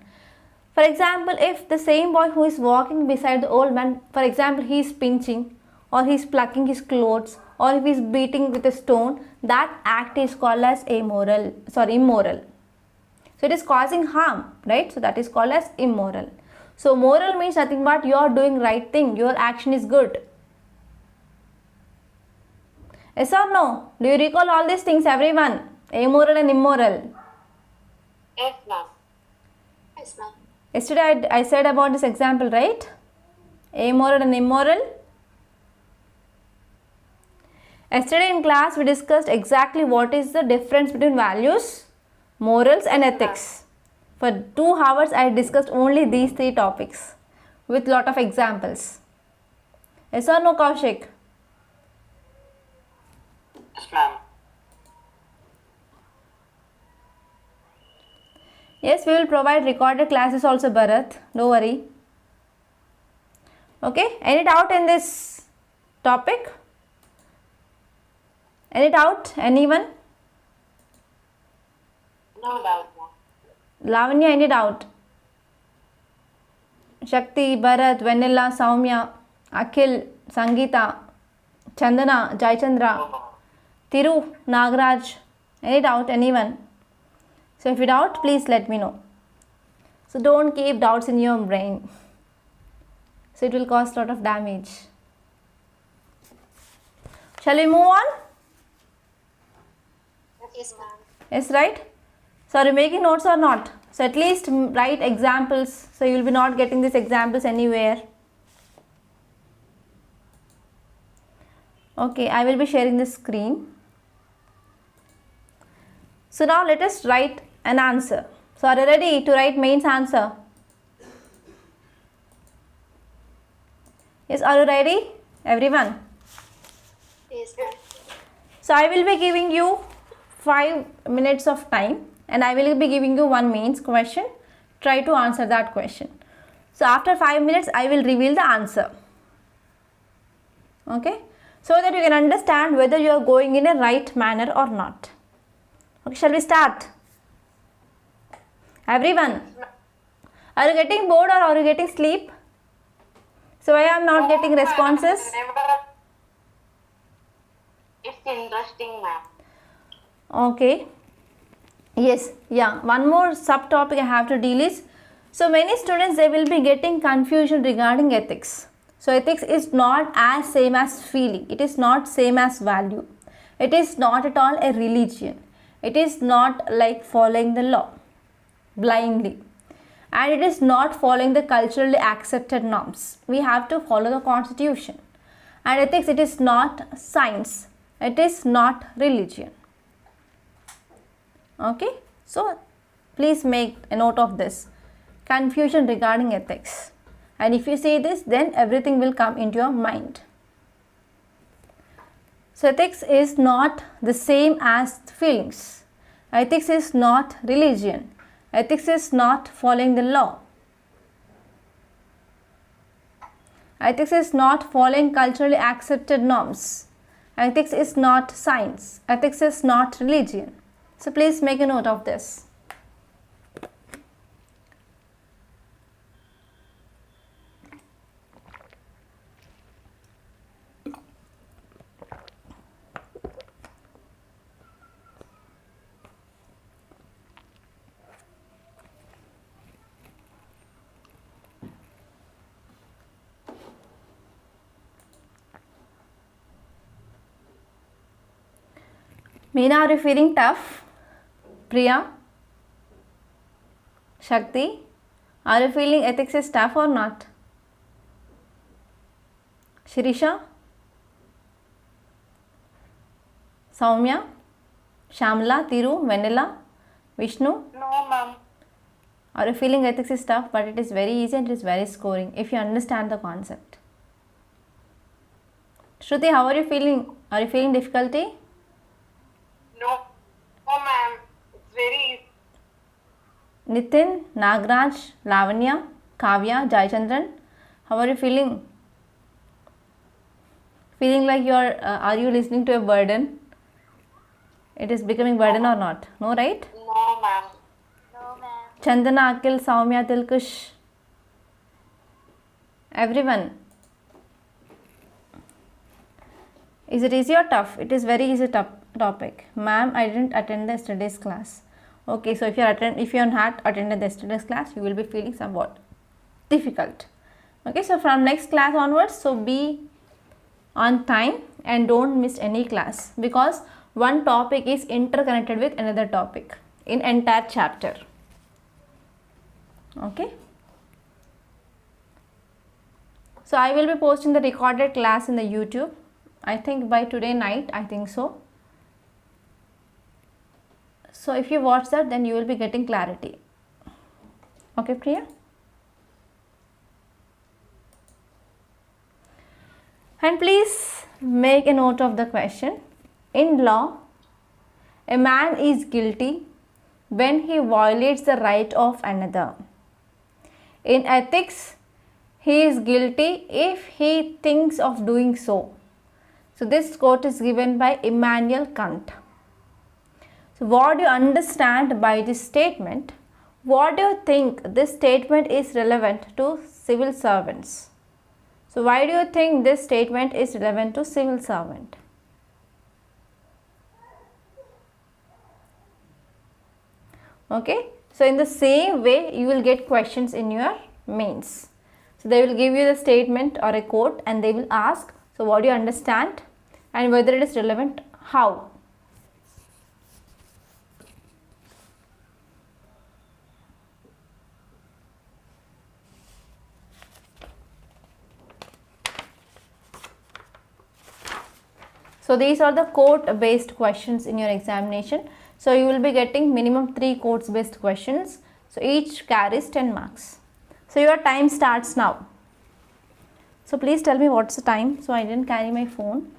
For example, if the same boy who is walking beside the old man, for example, he is pinching or he is plucking his clothes or if he is beating with a stone, that act is called as immoral. So it is causing harm, right? So that is called as immoral. So moral means nothing but you are doing right thing, your action is good. Yes or no? Do you recall all these things, everyone? Amoral and immoral. Yes, ma'am. Yes, ma'am. Yesterday I said about this example, right? Amoral and immoral. Yesterday in class we discussed exactly what is the difference between values, morals and ethics. For 2 hours I discussed only these 3 topics with lot of examples. Yes or no, Kaushik? Yes, ma'am. Yes, we will provide recorded classes also, Bharat. Don't worry. Okay, any doubt in this topic? Any doubt? Anyone? No doubt, ma'am. Lavanya, any doubt? Shakti, Bharat, Vanilla, Saumya, Akhil, Sangeeta, Chandana, Jaychandra, Thiru, Nagraj. Any doubt? Anyone? So if you doubt, please let me know. So don't keep doubts in your brain. So it will cause a lot of damage. Shall we move on? Yes, ma'am. Yes, right? So are you making notes or not? So at least write examples. So you will be not getting these examples anywhere. Okay, I will be sharing the screen. So now let us write an answer. So are you ready to write mains answer? Yes, are you ready? Everyone? Yes, ma'am. So I will be giving you 5 minutes of time and I will be giving you one mains question. Try to answer that question. So after 5 minutes I will reveal the answer. Okay? So that you can understand whether you are going in a right manner or not. Okay, shall we start? Everyone? Are you getting bored or are you getting sleep? So I am not getting responses. It's interesting, ma'am. Okay. Yes, yeah. One more subtopic I have to deal is, so many students they will be getting confusion regarding ethics. So ethics is not as same as feeling. It is not same as value. It is not at all a religion. It is not like following the law blindly. And it is not following the culturally accepted norms. We have to follow the constitution. And ethics, it is not science. It is not religion. Okay, so please make a note of this. Confusion regarding ethics. And if you say this, then everything will come into your mind. So ethics is not the same as feelings. Ethics is not religion. Ethics is not following the law. Ethics is not following culturally accepted norms. Ethics is not science. Ethics is not religion. So please make a note of this. Meena, are you feeling tough? Priya? Shakti, are you feeling ethics is tough or not? Shirisha, Soumya, Shamla, Tiru, Vanilla, Vishnu, No, ma'am. are you feeling ethics is tough, but it is very easy and it is very scoring if you understand the concept. Shruti, how are you feeling? Are you feeling difficulty? No, ma'am. It's very easy. Nitin, Nagraj, Lavanya, Kavya, Jayachandran, how are you feeling? Feeling like are you listening to a burden? It is becoming burden or not? No, right? No, ma'am. Chandana, Akil, Soumya, Tilkush, everyone. Is it easy or tough? It is very easy topic. Ma'am, I didn't attend yesterday's class. Okay, so if you are not attended yesterday's class, you will be feeling somewhat difficult. Okay, so from next class onwards, so be on time and don't miss any class, because one topic is interconnected with another topic in entire chapter. Okay. So I will be posting the recorded class in the YouTube. I think by today night, I think so. So if you watch that, then you will be getting clarity. Okay, Priya? And please make a note of the question. In law, a man is guilty when he violates the right of another. In ethics, he is guilty if he thinks of doing so. So this quote is given by Immanuel Kant. So what do you understand by this statement? What do you think this statement is relevant to civil servants? So why do you think this statement is relevant to civil servant? Okay, so in the same way you will get questions in your mains. So they will give you the statement or a quote and they will ask, so what do you understand and whether it is relevant, how? So these are the quote based questions in your examination. So you will be getting minimum 3 quotes based questions. So each carries 10 marks. So your time starts now. So please tell me what's the time. So I didn't carry my phone.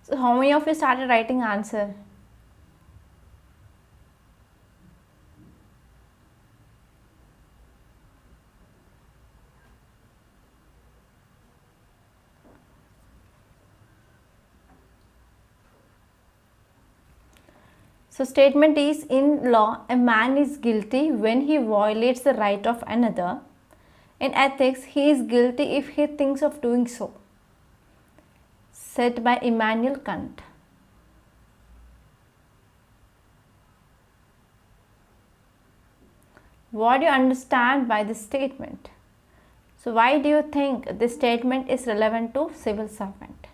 So how many of you started writing answer? So statement is, in law, a man is guilty when he violates the right of another. In ethics, he is guilty if he thinks of doing so. Said by Immanuel Kant. What do you understand by this statement? So why do you think this statement is relevant to civil servant?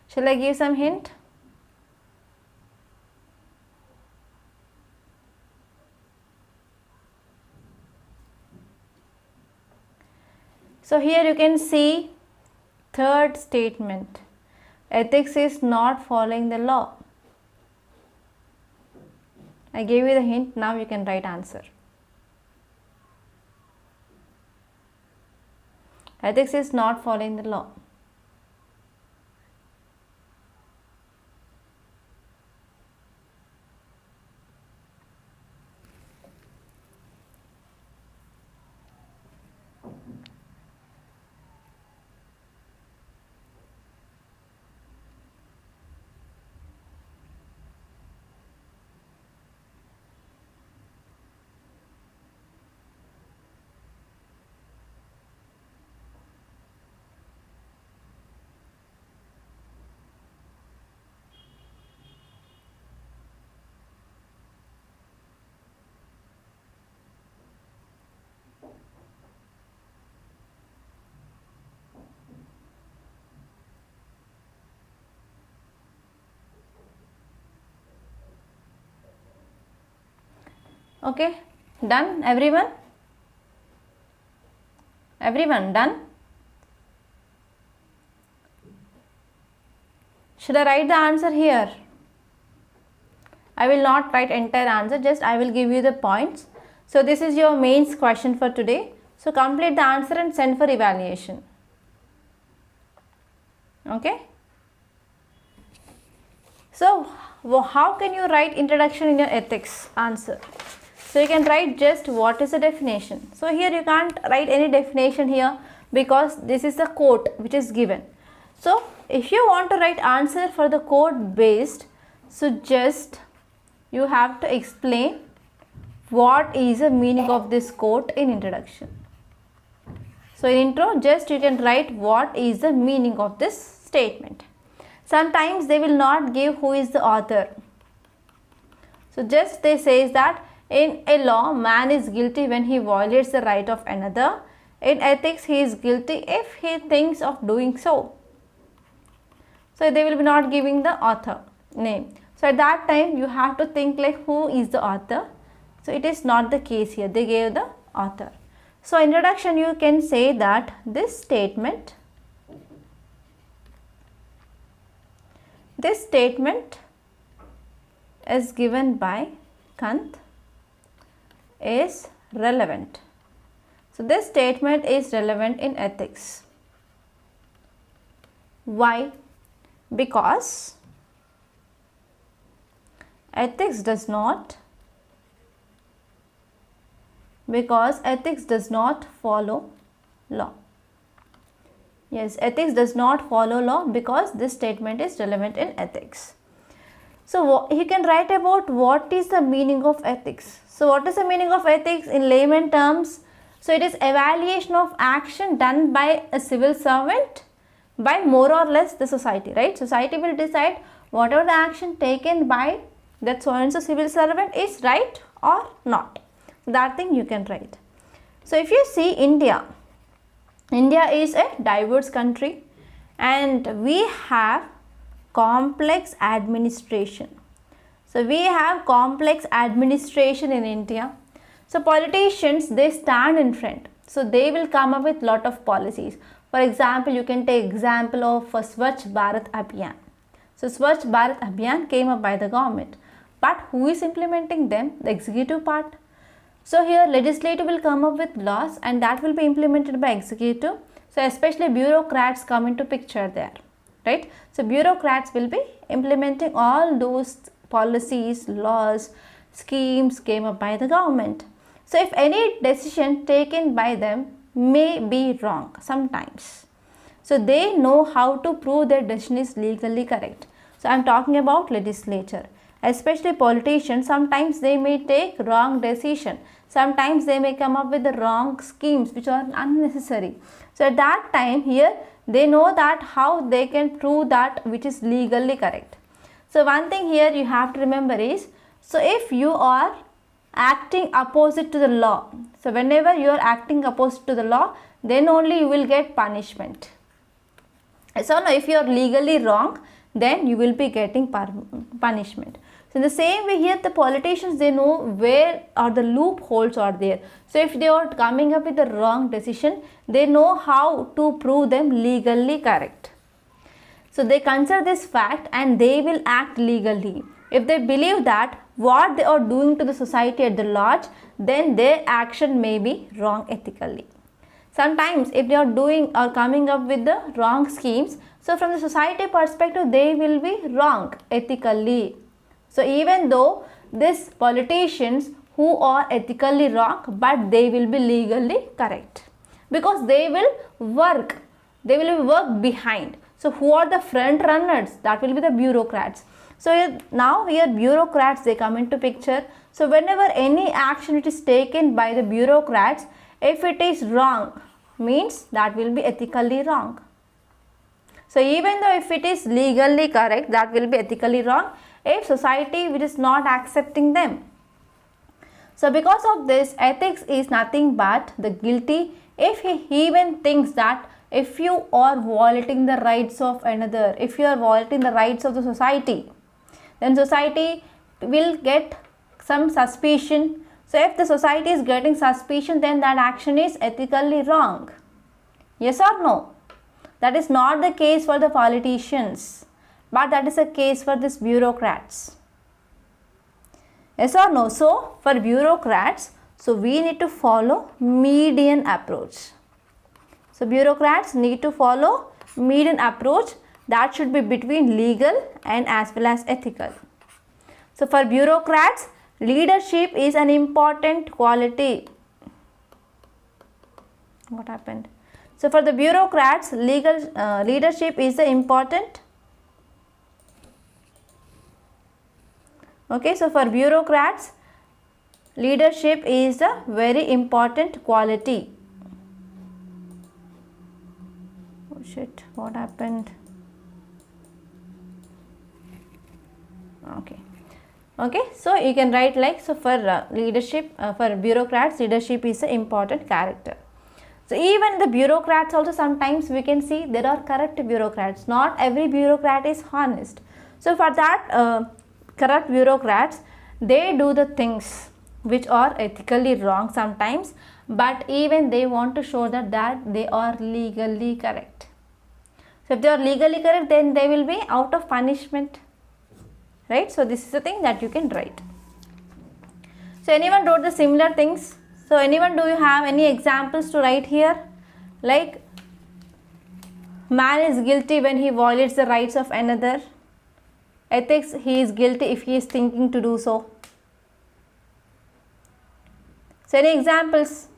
Shall I give some hint? So here you can see third statement. Ethics is not following the law. I gave you the hint, now you can write answer. Ethics is not following the law. Okay, done everyone? Everyone done? Should I write the answer here? I will not write entire answer, just I will give you the points. So this is your mains question for today. So complete the answer and send for evaluation. Okay. So how can you write introduction in your ethics answer? So you can write just what is the definition. So here you can't write any definition here because this is the quote which is given. So if you want to write answer for the quote based, so just you have to explain what is the meaning of this quote in introduction. So in intro, just you can write what is the meaning of this statement. Sometimes they will not give who is the author. So just they says that in a law, man is guilty when he violates the right of another. In ethics, he is guilty if he thinks of doing so. So they will be not giving the author name. So at that time, you have to think like who is the author. So it is not the case here. They gave the author. So introduction, you can say that this statement is given by Kant is relevant. So this statement is relevant in ethics. Why? Because ethics does not follow law. Yes, ethics does not follow law because this statement is relevant in ethics. So you can write about what is the meaning of ethics. So what is the meaning of ethics in layman terms? So it is evaluation of action done by a civil servant by more or less the society, right? Society will decide whatever the action taken by that so and so civil servant is right or not. That thing you can write. So if you see India is a diverse country and we have complex administration. So we have complex administration in India. So politicians, they stand in front. So they will come up with lot of policies. For example, you can take example of Swachh Bharat Abhiyan. So Swachh Bharat Abhiyan came up by the government. But who is implementing them? The executive part. So here legislature will come up with laws and that will be implemented by executive. So especially bureaucrats come into picture there, right? So bureaucrats will be implementing all those policies, laws, schemes came up by the government. So if any decision taken by them may be wrong sometimes, so they know how to prove their decision is legally correct. So I am talking about legislature. Especially politicians, sometimes they may take wrong decision. Sometimes they may come up with the wrong schemes which are unnecessary. So at that time here they know that how they can prove that which is legally correct. So one thing here you have to remember is, so if you are acting opposite to the law, so whenever you are acting opposite to the law, then only you will get punishment. So now if you are legally wrong, then you will be getting punishment. So in the same way here, the politicians, they know where are the loopholes are there. So if they are coming up with the wrong decision, they know how to prove them legally correct. So they consider this fact and they will act legally. If they believe that what they are doing to the society at the large, then their action may be wrong ethically. Sometimes if they are doing or coming up with the wrong schemes, so from the society perspective they will be wrong ethically. So even though these politicians who are ethically wrong, but they will be legally correct because they will work behind. So who are the front runners? That will be the bureaucrats. So now here bureaucrats, they come into picture. So whenever any action it is taken by the bureaucrats, if it is wrong, means that will be ethically wrong. So even though if it is legally correct, that will be ethically wrong if society which is not accepting them. So because of this, ethics is nothing but the guilty if he even thinks that if you are violating the rights of another, if you are violating the rights of the society, then society will get some suspicion. So if the society is getting suspicion, then that action is ethically wrong. Yes or no? That is not the case for the politicians, but that is the case for these bureaucrats. Yes or no? So for bureaucrats, so we need to follow median approach. So bureaucrats need to follow median approach, that should be between legal and as well as ethical. So for bureaucrats, leadership is an important quality. What happened? So for the bureaucrats, leadership is the important. Okay, so for bureaucrats, leadership is a very important quality. Oh shit, what happened? Okay, so you can write like, so for leadership, for bureaucrats, leadership is an important character. So even the bureaucrats also, sometimes we can see there are corrupt bureaucrats. Not every bureaucrat is honest. So for that corrupt bureaucrats, they do the things which are ethically wrong sometimes, but even they want to show that they are legally correct. So if they are legally correct, then they will be out of punishment, right? So this is the thing that you can write. So anyone wrote the similar things? So anyone, do you have any examples to write here? Like, man is guilty when he violates the rights of another. Ethics, he is guilty if he is thinking to do so. So any examples?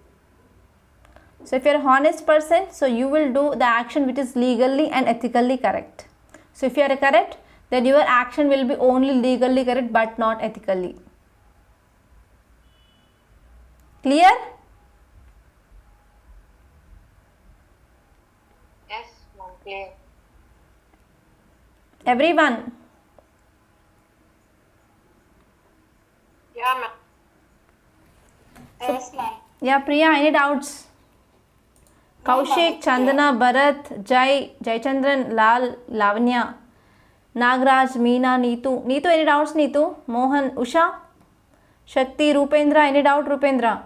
So if you are a honest person, so you will do the action which is legally and ethically correct. So if you are correct, then your action will be only legally correct but not ethically. Clear? Yes, ma'am, clear. Everyone? Yeah, ma'am. Yes, ma'am. Yeah, Priya, any doubts? Kaushik, Chandana, Bharat, Jaychandran, Lal, Lavanya, Nagraj, Meena, Neetu. Neetu, any doubts, Neetu? Mohan, Usha, Shakti, Rupendra, any doubt, Rupendra?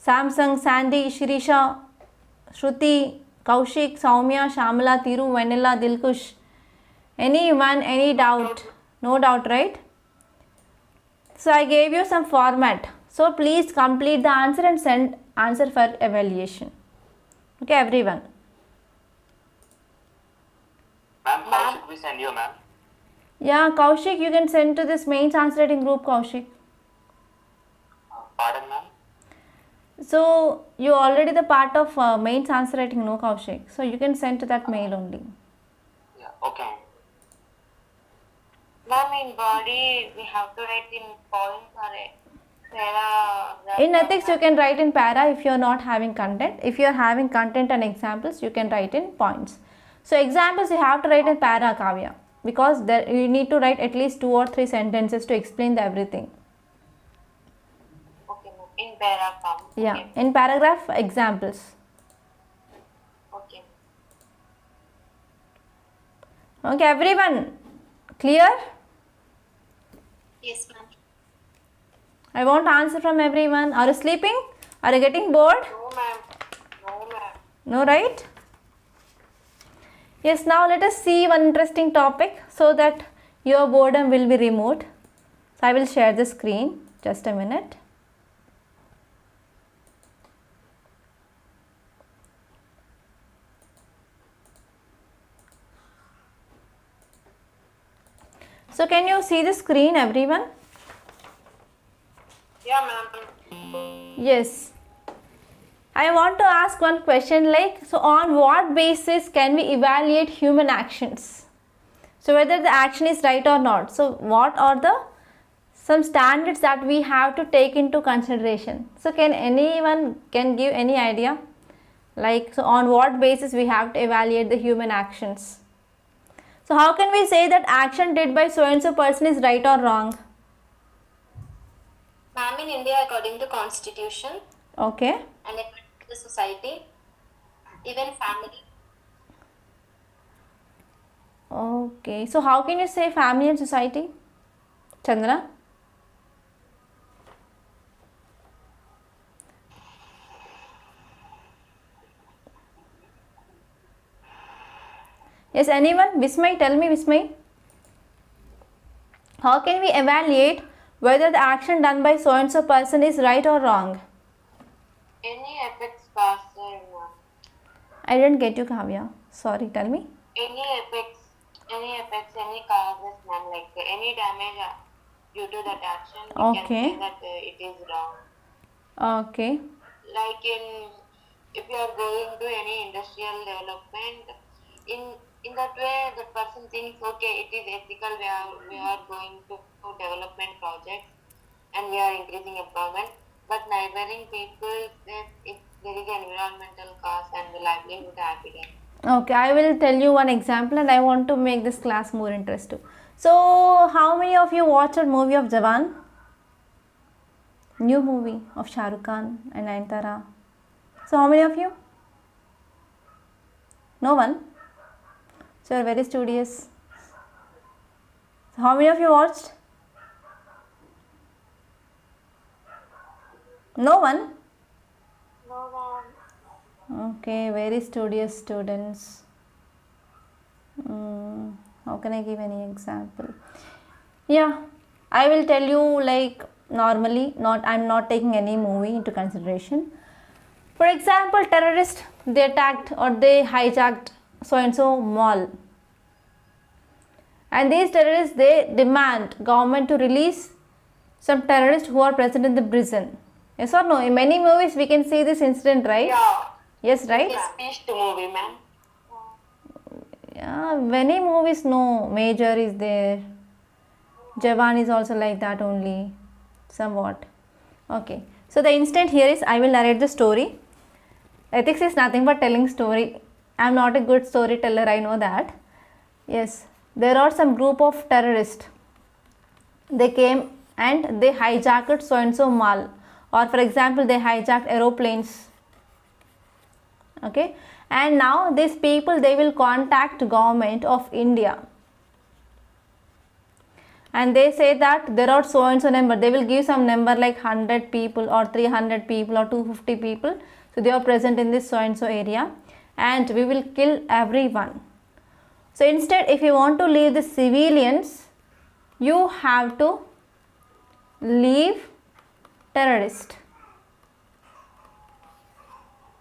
Samsung, Sandy, Shirisha, Shruti, Kaushik, Saumya, Shamala, Thiru, Vanilla, Dilkush. Anyone, any doubt? No doubt, right? So I gave you some format. So please complete the answer and send answer for evaluation. Okay, everyone. Ma'am, how should we send you, ma'am? Yeah, Kaushik, you can send to this mains answer writing group, Kaushik. Pardon, ma'am? So you already the part of mains answer writing, no, Kaushik. So you can send to that mail only. Yeah, okay. Ma'am, in body, we have to write in points or paragraph. In ethics, you can write in para if you are not having content. If you are having content and examples, you can write in points. So examples you have to write in para, Kavya, because there you need to write at least 2 or 3 sentences to explain the everything. Okay, ma'am. In paragraph. Yeah, Okay. in paragraph examples. Okay. Okay, everyone, clear? Yes, ma'am. I want answer from everyone. Are you sleeping? Are you getting bored? No, ma'am. No, ma'am. No, right? Yes, now let us see one interesting topic so that your boredom will be removed. So I will share the screen. Just a minute. So can you see the screen, everyone? Yeah, ma'am. Yes. I want to ask one question like, so on what basis can we evaluate human actions? So whether the action is right or not. So what are the some standards that we have to take into consideration? So can anyone can give any idea? Like, so on what basis we have to evaluate the human actions? So how can we say that action did by so and so person is right or wrong? Ma'am, in India, according to constitution Okay. and according to the society, even family. Okay. So how can you say family and society? Chandra? Yes, anyone? Vismay, tell me, Vismay. How can we evaluate whether the action done by so and so person is right or wrong? Any effects caused, ma'am. I didn't get you, Kavya. Sorry, tell me. Any effects, any causes, ma'am, like any damage due to that action, we Okay. can say that it is wrong. Okay. Like if you are going to any industrial development, in that way, the person thinks, okay, it is ethical. We are going to development projects, and we are increasing employment. But neighboring people say if there is an environmental cost and the livelihood happiness. Okay, I will tell you one example and I want to make this class more interesting. So, how many of you watched a movie of Jawan? New movie of Shah Rukh Khan and Nayanthara. So, how many of you? No one? So, you are very studious. So, how many of you watched? No one? No, ma'am. Okay, very studious students. How can I give any example? Yeah, I will tell you like normally, I'm not taking any movie into consideration. For example, terrorists, they attacked or they hijacked so and so mall. And these terrorists, they demand government to release some terrorists who are present in the prison. Yes or no? In many movies we can see this incident, right? Yeah. Yes, right? Speech to movie, ma'am. Yeah, many movies, no, Major is there. Jawan is also like that only, somewhat. Okay, so the instant here is I will narrate the story. Ethics is nothing but telling story. I am not a good storyteller, I know that. Yes, there are some group of terrorists. They came and they hijacked so and so mall, or for example they hijacked aeroplanes. Okay, and now these people, they will contact government of India and they say that there are so and so number. They will give some number like 100 people or 300 people or 250 people. So they are present in this so and so area and we will kill everyone. So instead, if you want to leave the civilians, you have to leave terrorist.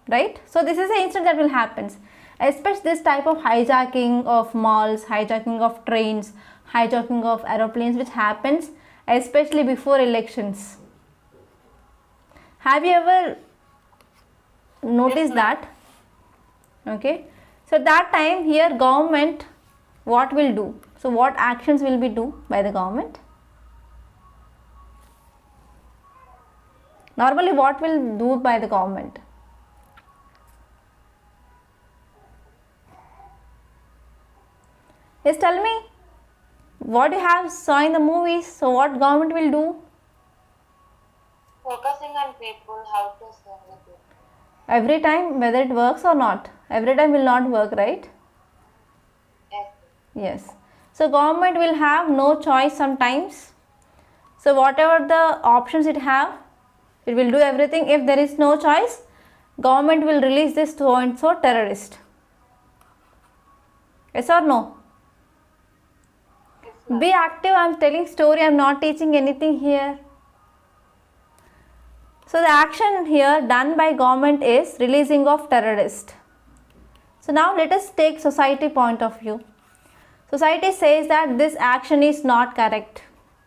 Right? So this is the incident that will happen. Especially this type of hijacking of malls, hijacking of trains, hijacking of aeroplanes, which happens especially before elections. Have you ever noticed that? Okay. So that time here government what will do? So what actions will be do by the government? Normally what will do by the government? Yes, tell me. What you have saw in the movies, so what government will do? Focusing on people, how to serve the people. Every time, whether it works or not. Every time will not work, right? Yes. Yes. So government will have no choice sometimes. So whatever the options it have, it will do everything. If there is no choice, government will release this so and so terrorist. Yes or no? Be active. I am telling story. I am not teaching anything here. So the action here done by government is releasing of terrorist. So now let us take society point of view. Society says that this action is not correct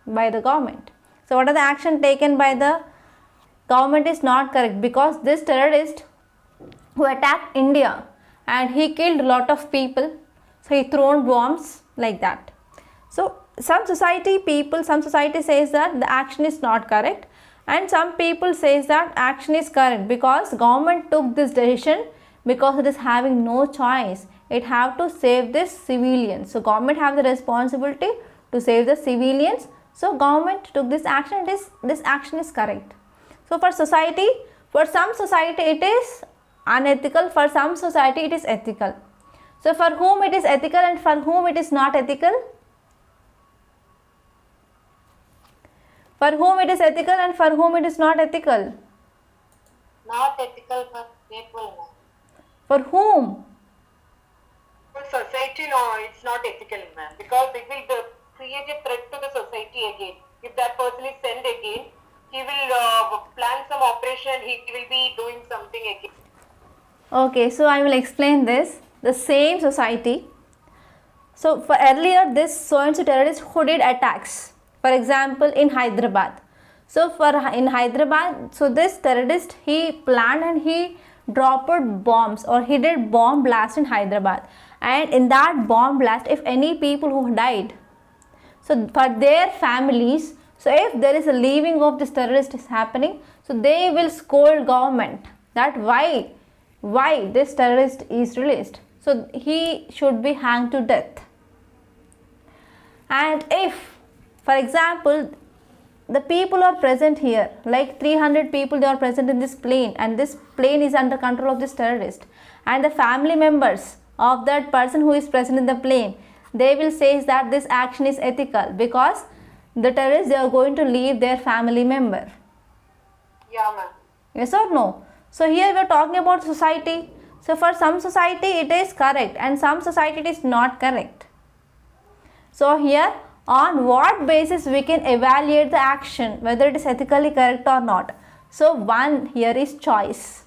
by the government. So what are the action taken by the government is not correct, because this terrorist who attacked India and he killed a lot of people. So he thrown bombs like that. So some society says that the action is not correct, and some people says that action is correct because government took this decision because it is having no choice. It have to save this civilians. So government have the responsibility to save the civilians. So government took this action. This action is correct. So for society, for some society it is unethical. For some society it is ethical. So for whom it is ethical and for whom it is not ethical? For whom it is ethical and for whom it is not ethical? Not ethical for people, ma'am. For whom? For society, no, it's not ethical, ma'am, because it will create a threat to the society again. If that person is sent again, he will plan some operation, he will be doing something again. Okay, so I will explain this. The same society. So for earlier this so and so terrorist who did attacks. For example, in Hyderabad. So in Hyderabad, so this terrorist he planned and he dropped bombs, or he did bomb blast in Hyderabad. And in that bomb blast, if any people who died, so for their families, so if there is a leaving of this terrorist is happening, so they will scold government that why this terrorist is released. So he should be hanged to death. And if, for example, the people are present here, like 300 people they are present in this plane, and this plane is under control of this terrorist, and the family members of that person who is present in the plane, they will say that this action is ethical because the terrorists they are going to leave their family member. Yeah, ma'am. Yes or no? So here we are talking about society. So for some society it is correct and some society it is not correct. So here on what basis we can evaluate the action whether it is ethically correct or not. So one here is choice.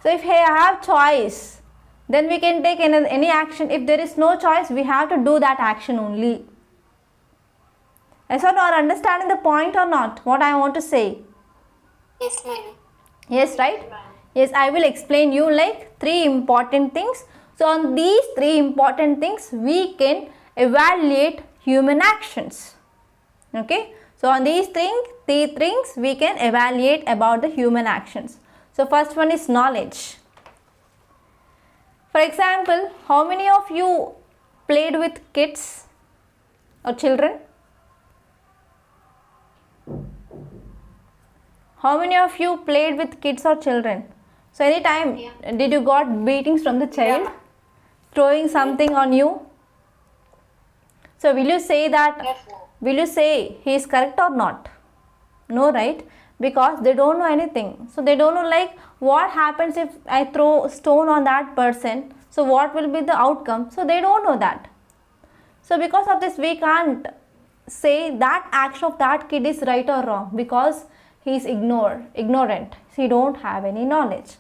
So if I have choice, then we can take any action. If there is no choice, we have to do that action only. Yes or no? Are understanding the point or not? What I want to say? Yes, ma'am. Yes, right? Yes, I will explain you like 3 important things. So on these 3 important things we can evaluate human actions. Okay, so on these three things we can evaluate about the human actions. So first one is knowledge. For example, how many of you played with kids or children? How many of you played with kids or children? So anytime did you got beatings from the child, throwing something on you? So will you say that, Yes, ma'am. will you say he is correct or not? No, right? Because they don't know anything. So they don't know like what happens if I throw stone on that person. So what will be the outcome? So they don't know that. So because of this we can't say that action of that kid is right or wrong, because he is ignorant, he don't have any knowledge.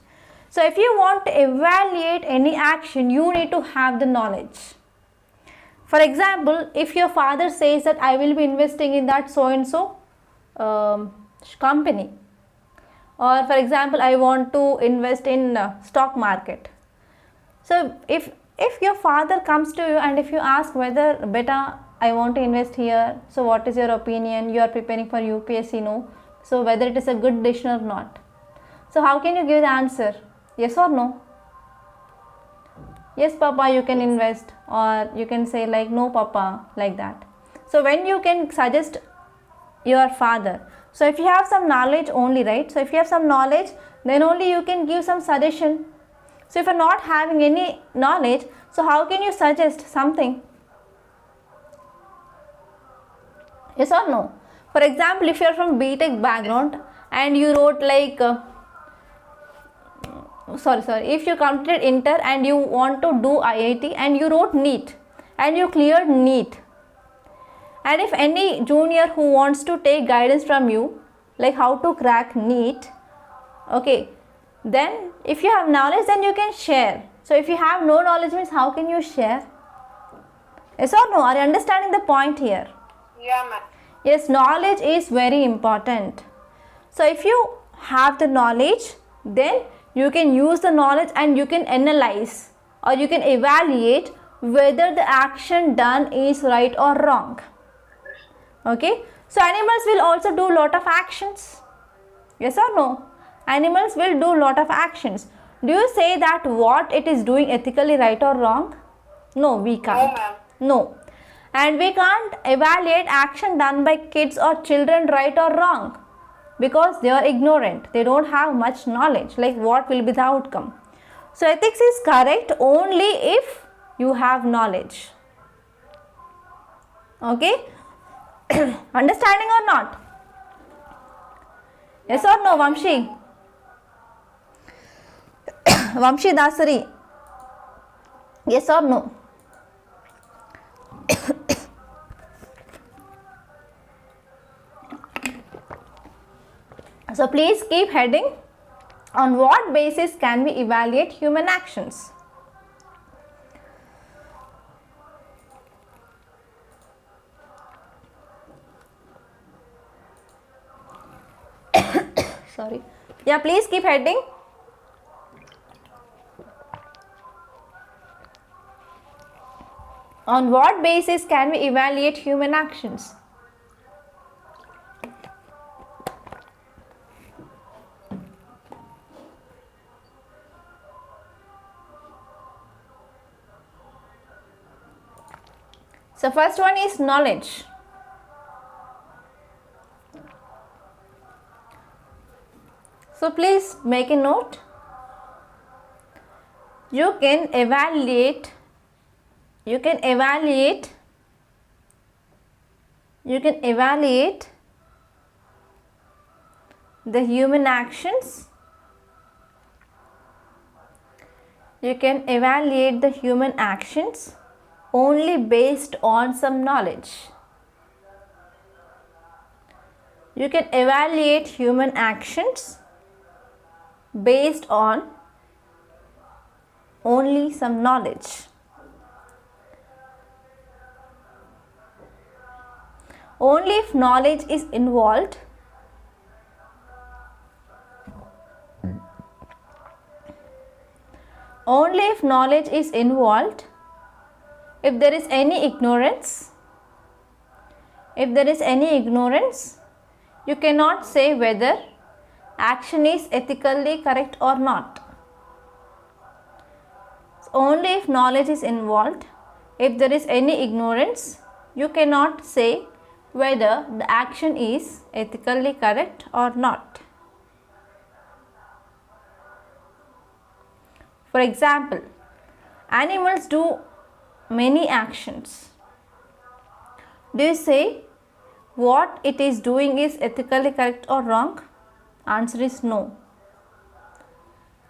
So if you want to evaluate any action, you need to have the knowledge. For example, if your father says that I will be investing in that so and so company, or for example I want to invest in stock market. So if your father comes to you and if you ask whether beta I want to invest here, so what is your opinion, you are preparing for UPSC, no, so whether it is a good decision or not, so how can you give the answer, yes or no? Yes papa, you can invest, or you can say like no papa, like that. So when you can suggest your father, so if you have some knowledge only, right, so if you have some knowledge, then only you can give some suggestion. So if you are not having any knowledge, so how can you suggest something? Yes or no? For example, if you are from BTech background and you wrote like if you completed inter and you want to do IIT and you wrote NEET and you cleared NEET, and if any junior who wants to take guidance from you like how to crack NEET, okay, then if you have knowledge then you can share. So if you have no knowledge means how can you share? Yes or no? Are you understanding the point here? Yeah, ma'am. Yes, knowledge is very important. So if you have the knowledge, then you can use the knowledge and you can analyze or you can evaluate whether the action done is right or wrong. Okay, so animals will also do lot of actions. Yes or no? Animals will do lot of actions. Do you say that what it is doing ethically right or wrong? No, we can't. No, ma'am. No. And we can't evaluate action done by kids or children right or wrong, because they are ignorant. They don't have much knowledge like what will be the outcome. So ethics is correct only if you have knowledge. Okay? Understanding or not? Yes or no, Vamshi? Vamshi Dasari. Yes or no? So please keep heading. On what basis can we evaluate human actions? Sorry. Yeah, please keep heading. On what basis can we evaluate human actions? So first one is knowledge. So please make a note. You can evaluate the human actions. You can evaluate the human actions only based on some knowledge. You can evaluate human actions based on only some knowledge. Only if knowledge is involved, if there is any ignorance, you cannot say whether action is ethically correct or not. So only if knowledge is involved, if there is any ignorance, you cannot say whether the action is ethically correct or not. For example, animals do many actions. Do you say what it is doing is ethically correct or wrong? Answer is no.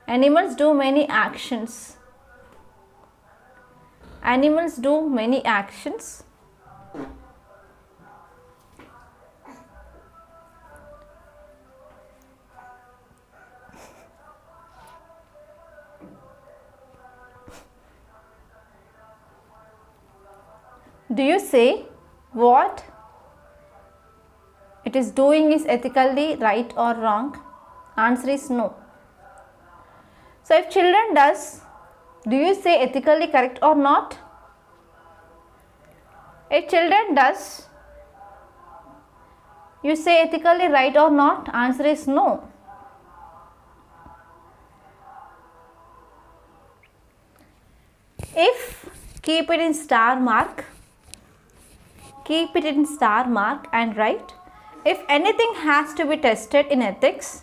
Animals do many actions. Do you say what it is doing is ethically right or wrong? Answer is no. So if children does, do you say ethically correct or not? If children does, you say ethically right or not? Answer is no. If keep it in star mark, keep it in star mark and write, if anything has to be tested in ethics,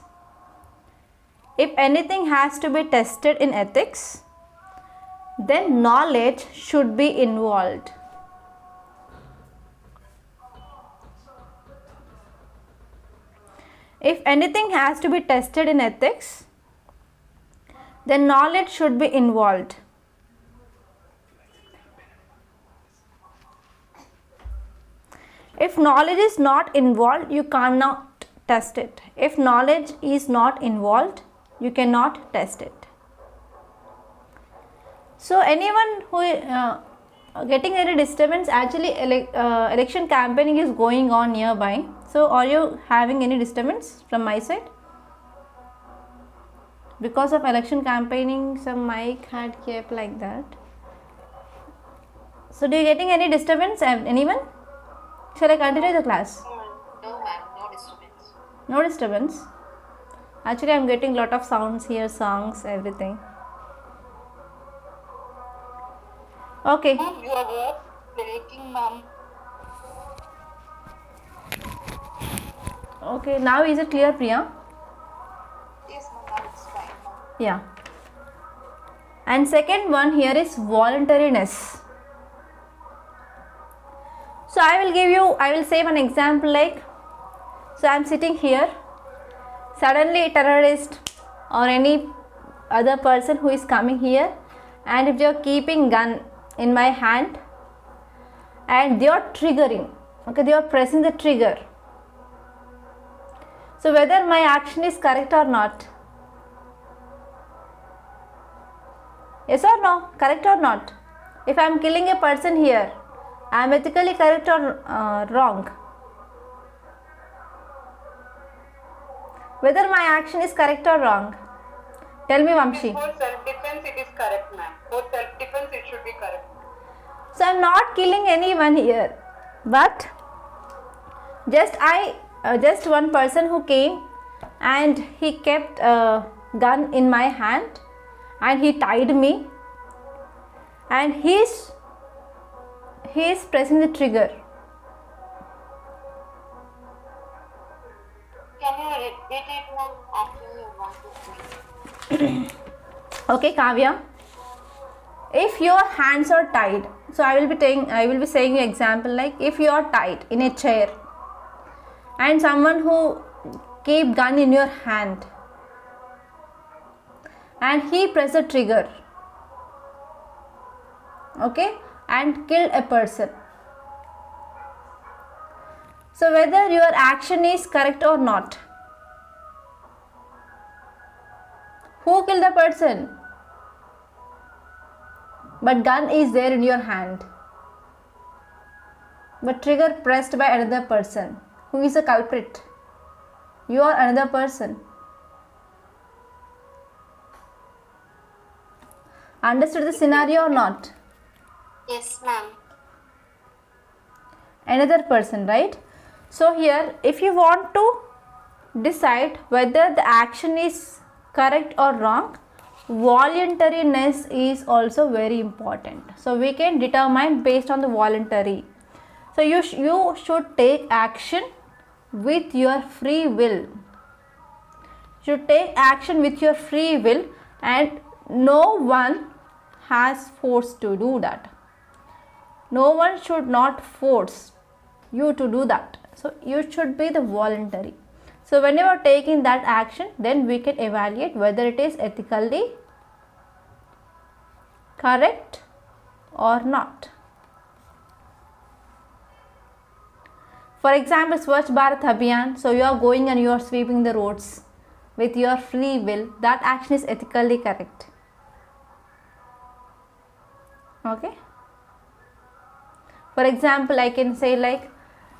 if anything has to be tested in ethics, then knowledge should be involved. If anything has to be tested in ethics, then knowledge should be involved. If knowledge is not involved, you cannot test it. If knowledge is not involved, you cannot test it. So anyone who getting any disturbance, actually election campaigning is going on nearby. So are you having any disturbance from my side? Because of election campaigning, some mic had kept like that. So do you getting any disturbance, anyone? Shall I continue the class? No ma'am, no disturbance. No disturbance. Actually, I am getting lot of sounds here, songs, everything. Okay. Your voice breaking, ma'am. Okay. Now is it clear, Priya? Yes ma'am, now it's fine ma'am. Yeah. And second one here is voluntariness. So I will say one example like, so I am sitting here, suddenly a terrorist or any other person who is coming here, and if they are keeping gun in my hand and they are triggering, okay, they are pressing the trigger. So whether my action is correct or not? Yes or no? Correct or not? If I am killing a person here, I am ethically correct or wrong? Whether my action is correct or wrong? Tell me, Vamshi. For self-defense, it is correct, ma'am. For self-defense, it should be correct. So I am not killing anyone here, but just one person who came and he kept a gun in my hand and he tied me and he is pressing the trigger. Can you repeat it ma'am? Actually you want to say. Okay, Kavya. If your hands are tied, so I will be saying you example like, if you are tied in a chair and someone who keep gun in your hand and he press the trigger, okay, and kill a person. So whether your action is correct or not? Who killed the person? But gun is there in your hand, but trigger pressed by another person. Who is the culprit? You or another person? Understood the scenario or not? Yes, ma'am. Another person, right? So here, if you want to decide whether the action is correct or wrong, voluntariness is also very important. So we can determine based on the voluntary. So you should take action with your free will. You should take action with your free will, and no one has forced to do that. No one should not force you to do that. So you should be the voluntary. So when you are taking that action, then we can evaluate whether it is ethically correct or not. For example, Swachh Bharat Abhiyan, so you are going and you are sweeping the roads with your free will, that action is ethically correct. Okay. For example, I can say like,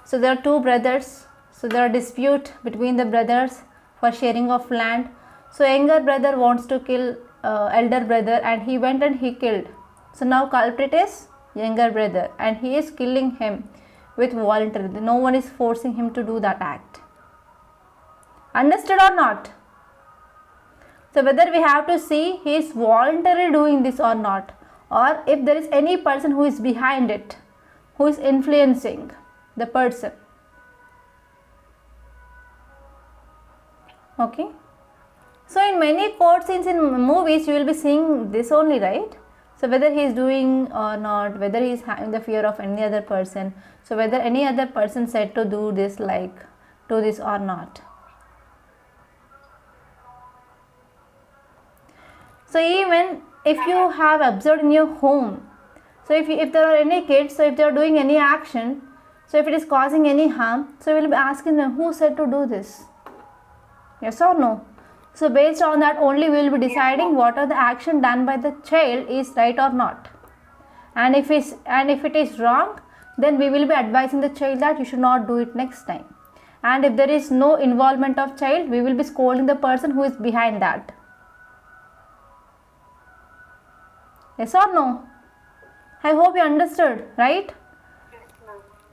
so there are two brothers, so there are dispute between the brothers for sharing of land. So younger brother wants to kill elder brother, and he went and he killed. So now culprit is younger brother, and he is killing him with voluntary. No one is forcing him to do that act. Understood or not? So whether we have to see he is voluntarily doing this or not, or if there is any person who is behind it, who is influencing the person. Okay. So in many court scenes in movies, you will be seeing this only, right? So whether he is doing or not, whether he is having the fear of any other person, so whether any other person said to do this, like do this or not. So even if you have observed in your home, so if there are any kids, so if they are doing any action, so if it is causing any harm, so we will be asking them, who said to do this? Yes or no? So based on that only we will be deciding what are the action done by the child is right or not. And if it is wrong, then we will be advising the child that you should not do it next time. And if there is no involvement of child, we will be scolding the person who is behind that. Yes or no? I hope you understood, right?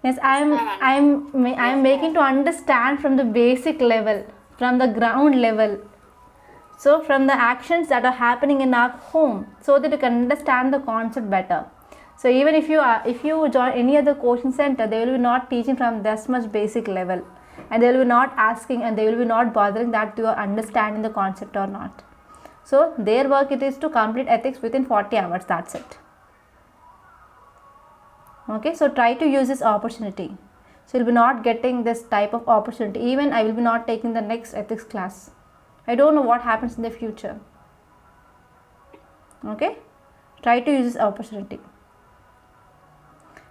Yes, I am making to understand from the basic level, from the ground level. So from the actions that are happening in our home, so that you can understand the concept better. So even if you join any other coaching center, they will be not teaching from this much basic level, and they will be not asking, and they will be not bothering that you are understanding the concept or not. So their work it is to complete ethics within 40 hours. That's it. Okay, so try to use this opportunity. So you'll be not getting this type of opportunity. Even I will be not taking the next ethics class. I don't know what happens in the future. Okay, try to use this opportunity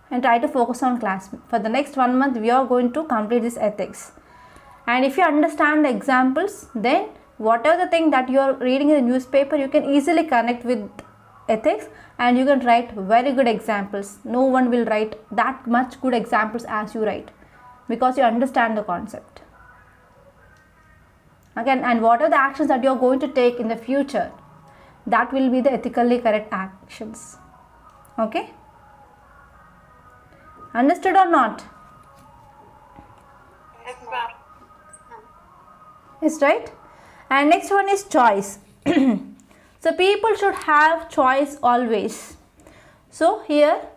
and try to focus on class. For the next 1 month, we are going to complete this ethics. And if you understand the examples, then whatever the thing that you are reading in the newspaper, you can easily connect with ethics, and you can write very good examples. No one will write that much good examples as you write, because you understand the concept. Again, and what are the actions that you are going to take in the future, that will be the ethically correct actions. Okay, understood or not? Yes, ma'am. Yes, right. And next one is choice. So people should have choice always. So here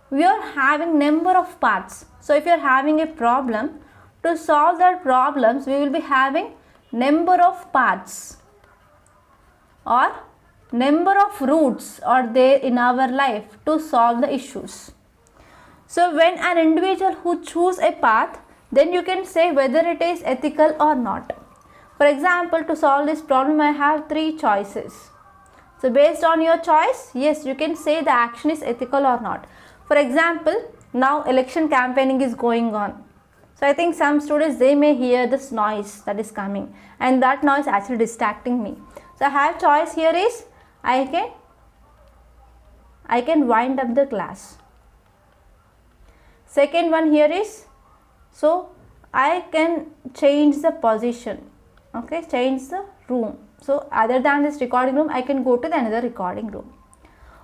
we are having number of parts. So if you are having a problem, to solve that problems, we will be having number of parts, or number of routes are there in our life to solve the issues. So when an individual who choose a path, then you can say whether it is ethical or not. For example, to solve this problem, I have 3 choices. So based on your choice, yes, you can say the action is ethical or not. For example, now election campaigning is going on. So I think some students, they may hear this noise that is coming, and that noise actually distracting me. So I have choice here is, I can wind up the class. Second one here is, so I can change the position. Okay, change the room. So other than this recording room, I can go to the another recording room,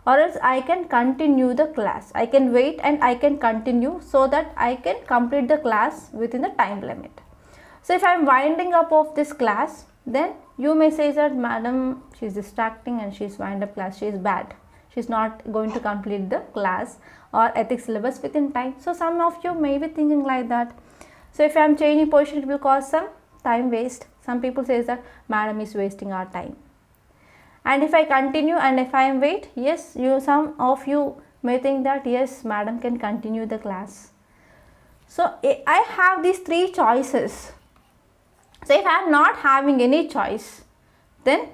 or else I can continue the class. I can wait and I can continue, so that I can complete the class within the time limit. So if I am winding up of this class, then you may say that madam, she is distracting and she is wind up class, she is bad, she is not going to complete the class or ethics syllabus within time. So some of you may be thinking like that. So if I am changing position, it will cause some time waste. Some people say that madam is wasting our time. And if I continue and if I am wait, yes, some of you may think that yes, madam can continue the class. So I have these 3 choices. So if I am not having any choice, then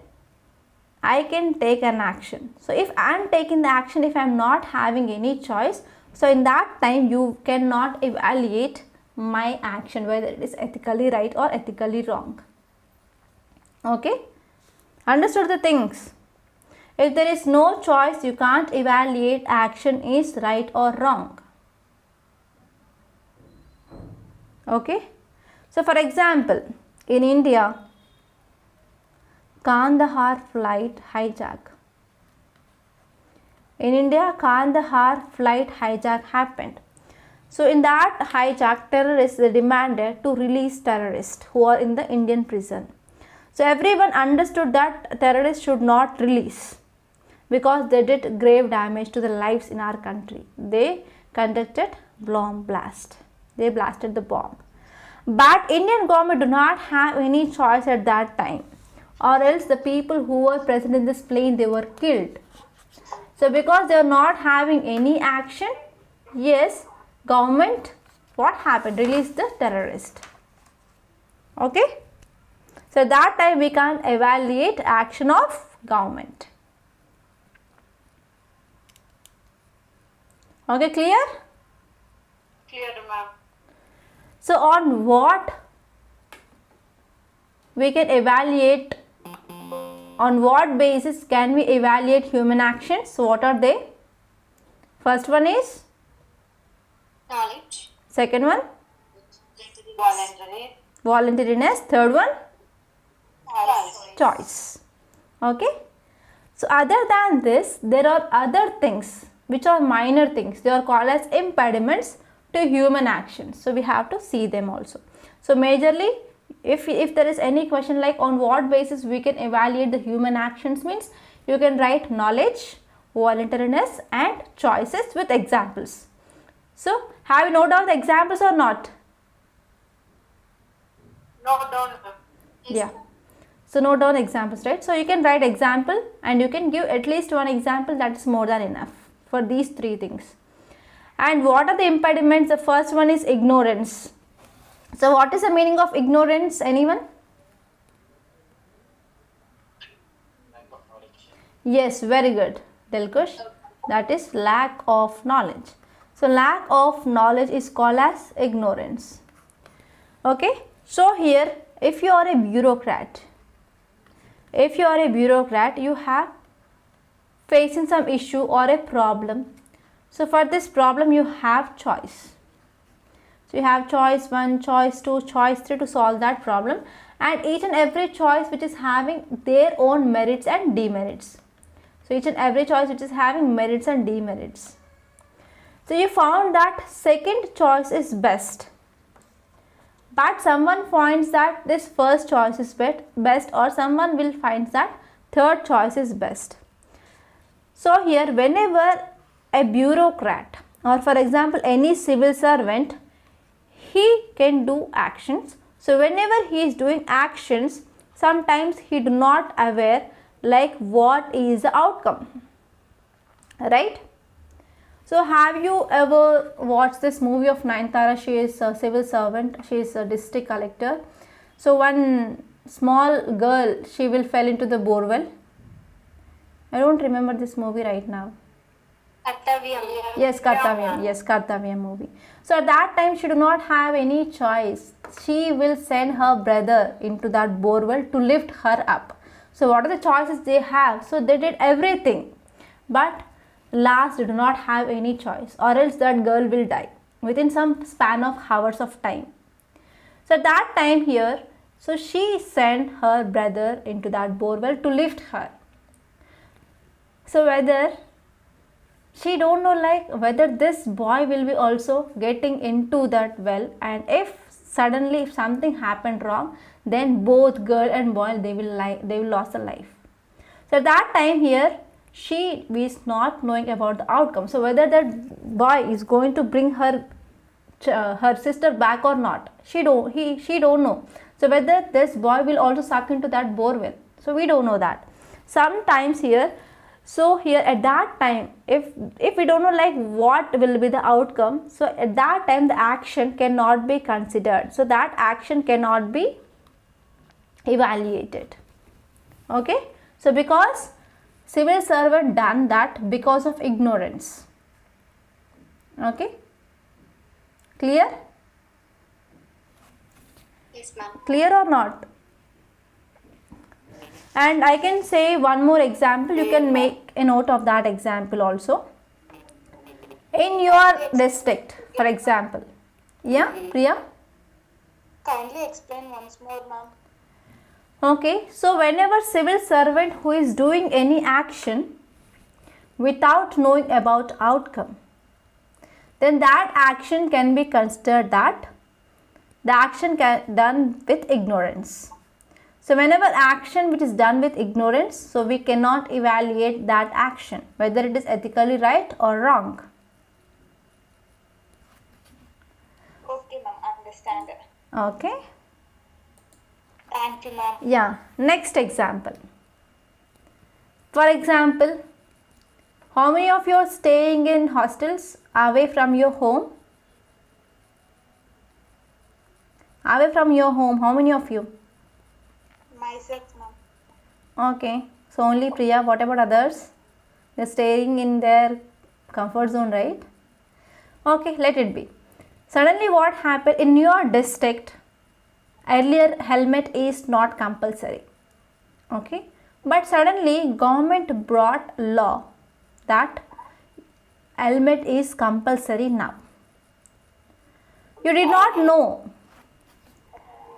I can take an action. So if I am taking the action, if I am not having any choice, so in that time you cannot evaluate my action whether it is ethically right or ethically wrong. Okay, understood the things? If there is no choice, you can't evaluate action is right or wrong. Okay. So for example, in India, Kandahar flight hijack. In India, Kandahar flight hijack happened. So in that hijack, terrorists demanded to release terrorists who are in the Indian prison. So everyone understood that terrorists should not release because they did grave damage to the lives in our country. They conducted bomb blast. They blasted the bomb. But Indian government do not have any choice at that time, or else the people who were present in this plane, they were killed. So because they are not having any action, yes, government, what happened? Released the terrorist. Okay. So that time we can evaluate action of government. Okay, clear? Clear, ma'am. So on what we can evaluate, on what basis can we evaluate human actions? So what are they? First one is? Knowledge. Second one? Voluntary. Voluntariness. Third one? Choice. Okay. So other than this, there are other things which are minor things. They are called as impediments to human actions. So we have to see them also. So majorly, if there is any question like on what basis we can evaluate the human actions, means you can write knowledge, voluntariness and choices with examples. So have you noted down the examples or not? Note down, ma'am. Yeah. So note down examples, right? So you can write example and you can give at least one example, that is more than enough for these three things. And what are the impediments? The first one is ignorance. So what is the meaning of ignorance? Anyone? Lack of knowledge. Yes, very good, Dilkush. That is lack of knowledge. So lack of knowledge is called as ignorance. Okay. So here, if you are a bureaucrat, you have facing some issue or a problem. So for this problem you have choice. So you have choice 1, choice 2, choice 3 to solve that problem, and each and every choice which is having their own merits and demerits. So each and every choice which is having merits and demerits. So you found that second choice is best, but someone finds that this first choice is best, or someone will find that third choice is best. So here, whenever a bureaucrat or for example any civil servant, he can do actions. So whenever he is doing actions, sometimes he do not aware like what is the outcome, right? So have you ever watched this movie of Nayanthara? She is a civil servant, she is a district collector. So one small girl, she will fell into the borewell. I don't remember this movie right now. Kartavyam. Yes, Kartavyam. Yes, Kartavyam movie. So at that time she do not have any choice. She will send her brother into that borewell to lift her up. So what are the choices they have? So they did everything, but last they do not have any choice, or else that girl will die within some span of hours of time. So at that time here, so she sent her brother into that borewell to lift her. So whether she don't know like whether this boy will be also getting into that well, and if suddenly if something happened wrong, then both girl and boy they will lose their life. So at that time here, she is not knowing about the outcome. So whether that boy is going to bring her sister back or not, she don't know. So whether this boy will also suck into that borewell, so we don't know that. Sometimes here, so here at that time, if we don't know like what will be the outcome, so at that time the action cannot be considered. So that action cannot be evaluated. Okay. So because civil servant done that because of ignorance. Okay. Clear? Yes, ma'am. Clear or not? And I can say one more example. You can make a note of that example also. In your district, for example. Yeah, Priya? Kindly explain once more, ma'am. Okay, so whenever civil servant who is doing any action without knowing about outcome, then that action can be considered that the action done with ignorance. So whenever action which is done with ignorance, so we cannot evaluate that action whether it is ethically right or wrong. Okay, ma'am. Understand. Okay. Thank you, ma'am. Yeah, next example. For example, how many of you are staying in hostels away from your home? Away from your home, how many of you? Myself, ma'am. Okay, so only Priya. What about others? They're staying in their comfort zone, right? Okay, let it be. Suddenly what happened in your district? Earlier helmet is not compulsory. Okay, but suddenly government brought law that helmet is compulsory now. You did not know.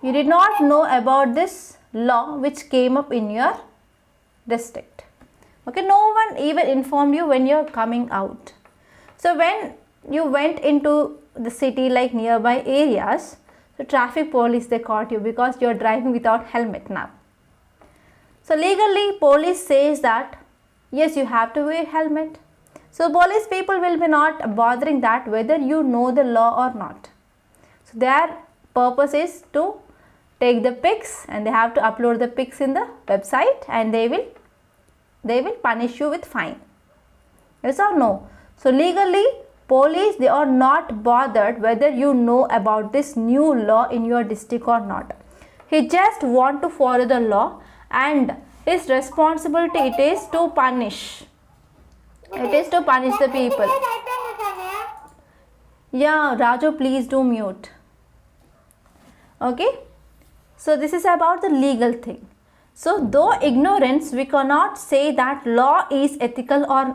You did not know about this law which came up in your district. Okay, no one even informed you when you're coming out. So when you went into the city like nearby areas, the traffic police they caught you because you're driving without helmet now. So legally police says that yes, you have to wear helmet. So police people will be not bothering that whether you know the law or not. So their purpose is to take the pics and they have to upload the pics in the website and they will punish you with fine. Yes or no? So legally police they are not bothered whether you know about this new law in your district or not. He just want to follow the law and his responsibility it is to punish. It is to punish the people. Yeah, Raju, please do mute. Okay. So this is about the legal thing. So though ignorance, we cannot say that law is ethical or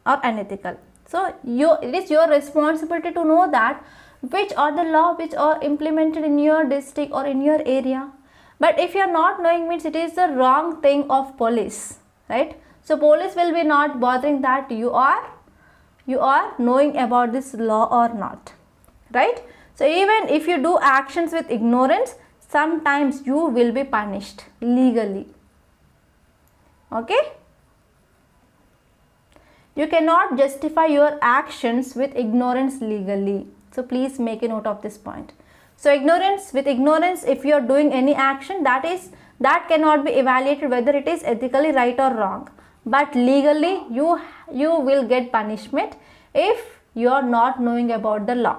unethical. So it is your responsibility to know that which are the law which are implemented in your district or in your area. But if you are not knowing means it is the wrong thing of police, right? So police will be not bothering that you are knowing about this law or not, right? So even if you do actions with ignorance, sometimes you will be punished legally. Okay? You cannot justify your actions with ignorance legally. So please make a note of this point. So with ignorance, if you are doing any action, that cannot be evaluated whether it is ethically right or wrong. But legally, you will get punishment if you are not knowing about the law.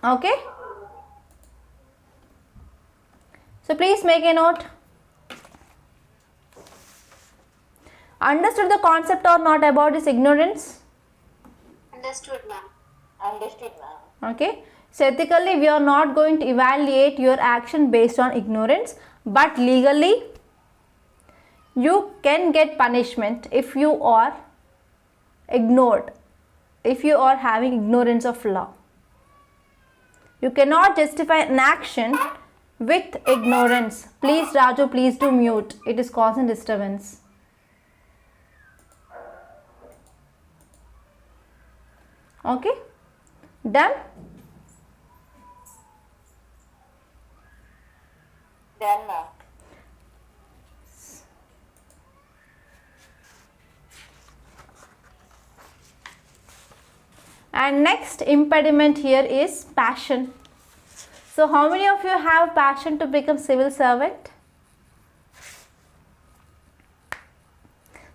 Okay? So please make a note. Understood the concept or not about this ignorance? Understood, ma'am. Understood, ma'am. Okay. So ethically we are not going to evaluate your action based on ignorance, but legally you can get punishment if you are ignored, if you are having ignorance of law. You cannot justify an action with ignorance. Please Raju, please do mute. It is causing disturbance. Okay, done? Done, ma'am. And next impediment here is passion. So how many of you have passion to become civil servant?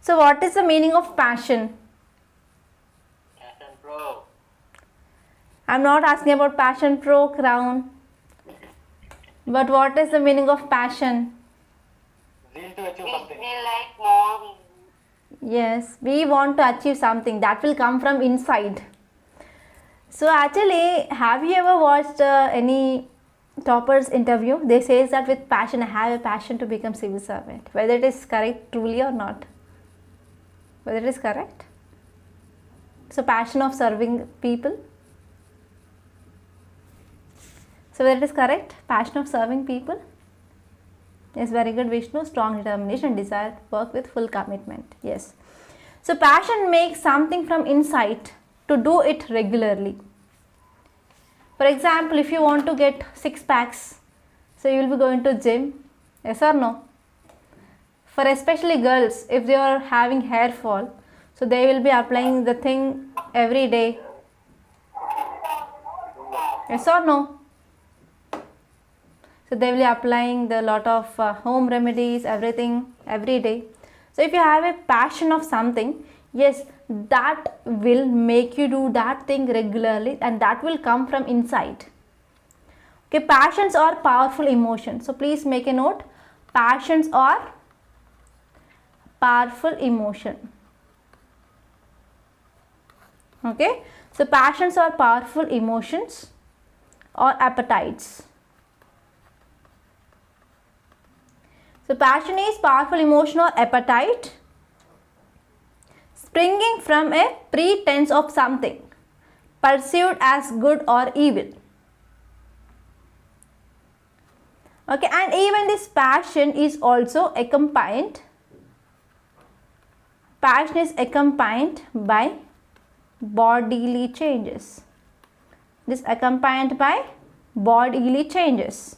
So what is the meaning of passion? Passion Pro. I'm not asking about passion pro crown. But what is the meaning of passion? Zeal to achieve We something. like more. Yes, we want to achieve something that will come from inside. So actually, have you ever watched any toppers interview? They say that with passion, I have a passion to become civil servant. Whether it is correct truly or not. Whether it is correct. So passion of serving people. So whether it is correct? Passion of serving people? Yes, very good, Vishnu. Strong determination, desire to work with full commitment. Yes. So passion makes something from inside to do it regularly. For example, if you want to get 6 packs, so you will be going to gym, yes or no? For especially girls, if they are having hair fall, so they will be applying the thing every day, yes or no? So they will be applying the lot of home remedies, everything every day. So if you have a passion of something, yes, that will make you do that thing regularly, and that will come from inside. Okay, passions are powerful emotions. So please make a note. Passions are powerful emotion. Okay, so passions are powerful emotions or appetites. So passion is powerful emotion or appetite springing from a pretense of something perceived as good or evil. Okay, and even this passion is also accompanied by bodily changes. This accompanied by bodily changes.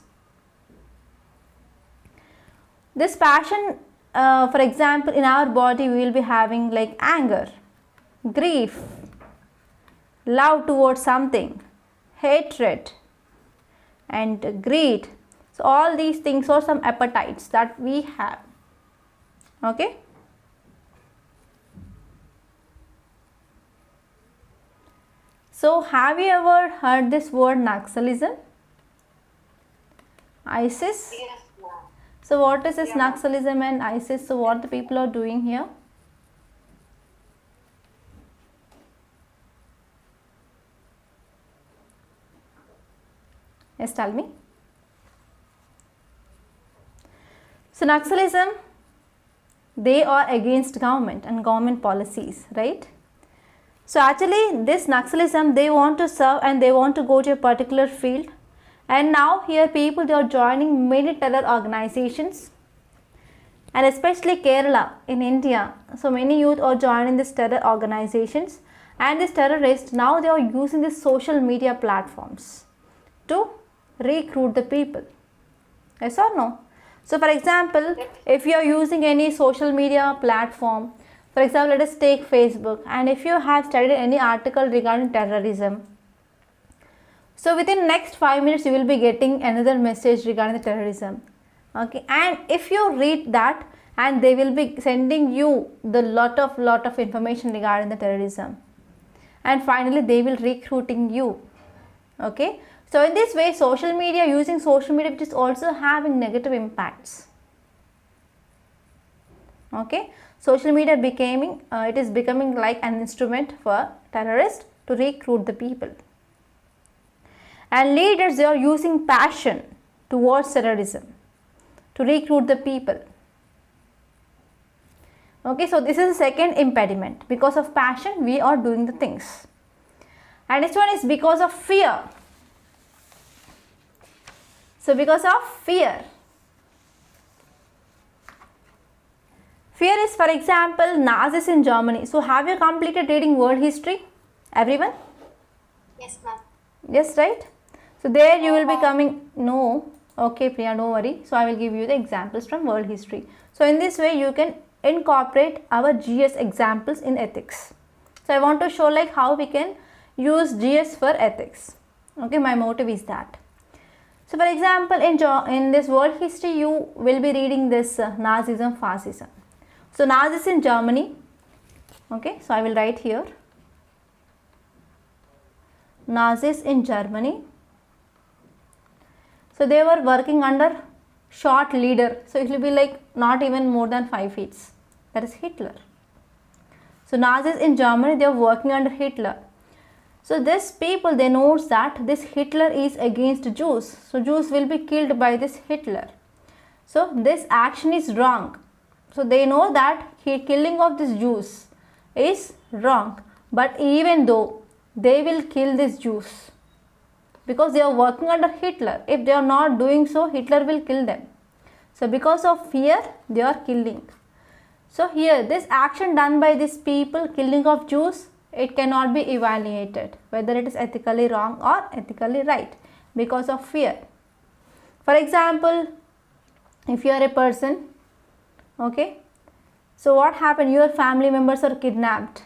This passion, for example, in our body we will be having like anger, grief, love towards something, hatred and greed. So all these things are some appetites that we have. Okay. So have you ever heard this word Naxalism? ISIS? Yes, ma'am. So what is this Naxalism and ISIS? So what the people are doing here? Yes, tell me. So Naxalism, they are against government and government policies, right? So actually this Naxalism, they want to serve and they want to go to a particular field. And now here people, they are joining many terror organizations, and especially Kerala in India. So many youth are joining these terror organizations, and these terrorists now they are using these social media platforms to recruit the people. Yes or no? So for example, if you are using any social media platform, for example, let us take Facebook, and if you have studied any article regarding terrorism, so within next 5 minutes you will be getting another message regarding the terrorism. Okay, and if you read that, and they will be sending you the lot of information regarding the terrorism, and finally they will recruiting you. Okay, so in this way social media, using social media, which is also having negative impacts. Okay, social media it is becoming like an instrument for terrorists to recruit the people. And leaders, they are using passion towards terrorism to recruit the people. Okay, so this is the second impediment. Because of passion, we are doing the things. And next one is because of fear. So because of fear. Fear is, for example, Nazis in Germany. So have you completed reading world history? Everyone? Yes, ma'am. Yes, right? So there you will be coming, no, okay Priya, don't worry. So I will give you the examples from world history. So in this way you can incorporate our GS examples in ethics. So I want to show like how we can use GS for ethics. Okay, my motive is that. So for example, in this world history you will be reading this Nazism, Fascism. So Nazis in Germany, okay, so I will write here. Nazis in Germany. So they were working under short leader. So it will be like not even more than 5 feet. That is Hitler. So Nazis in Germany, they are working under Hitler. So these people, they know that this Hitler is against Jews. So Jews will be killed by this Hitler. So this action is wrong. So they know that killing of these Jews is wrong. But even though they will kill these Jews, because they are working under Hitler. If they are not doing so, Hitler will kill them. So because of fear, they are killing. So here, this action done by these people, killing of Jews, it cannot be evaluated whether it is ethically wrong or ethically right because of fear. For example, if you are a person, okay, so what happened? Your family members are kidnapped,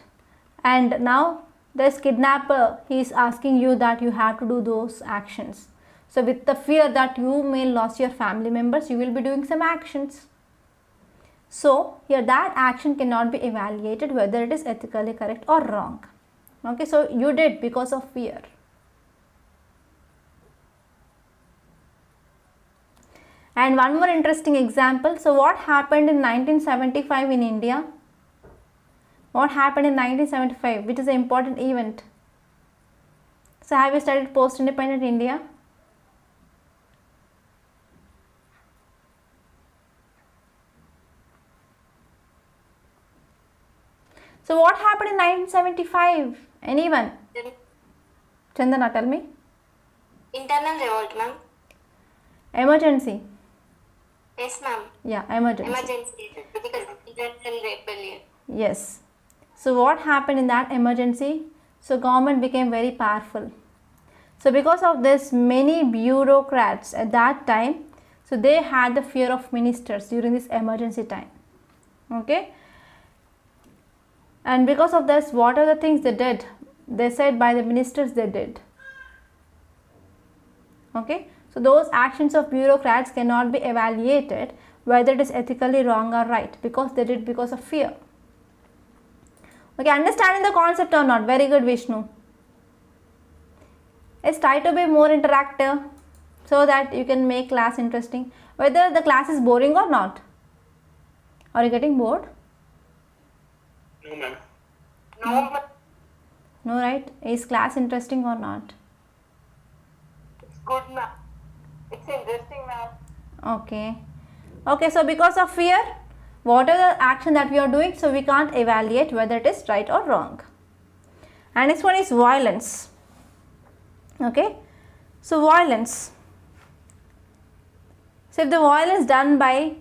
and now this kidnapper, he is asking you that you have to do those actions. So with the fear that you may lose your family members, you will be doing some actions. So here that action cannot be evaluated whether it is ethically correct or wrong. Okay, so you did because of fear. And one more interesting example. So what happened in 1975 in India? What happened in 1975, which is an important event? So have you studied post-independent India? So what happened in 1975? Anyone? Chandana, tell me. Internal revolt, ma'am. Emergency. Yes, ma'am. Yeah, emergency. Emergency. Because internal rebellion. Yes. So what happened in that emergency? So government became very powerful. So because of this, many bureaucrats at that time, so they had the fear of ministers during this emergency time. Okay. And because of this, what are the things they did? They said by the ministers they did. Okay. So those actions of bureaucrats cannot be evaluated whether it is ethically wrong or right because they did because of fear. Okay, understanding the concept or not? Very good, Vishnu. Let's try to be more interactive so that you can make class interesting. Whether the class is boring or not. Are you getting bored? No, ma'am. No, ma'am. No, right? Is class interesting or not? It's good, ma'am. It's interesting, ma'am. Okay. Okay, so because of fear, what are the action that we are doing? So we can't evaluate whether it is right or wrong. And next one is violence. Okay. So violence. So if the violence done by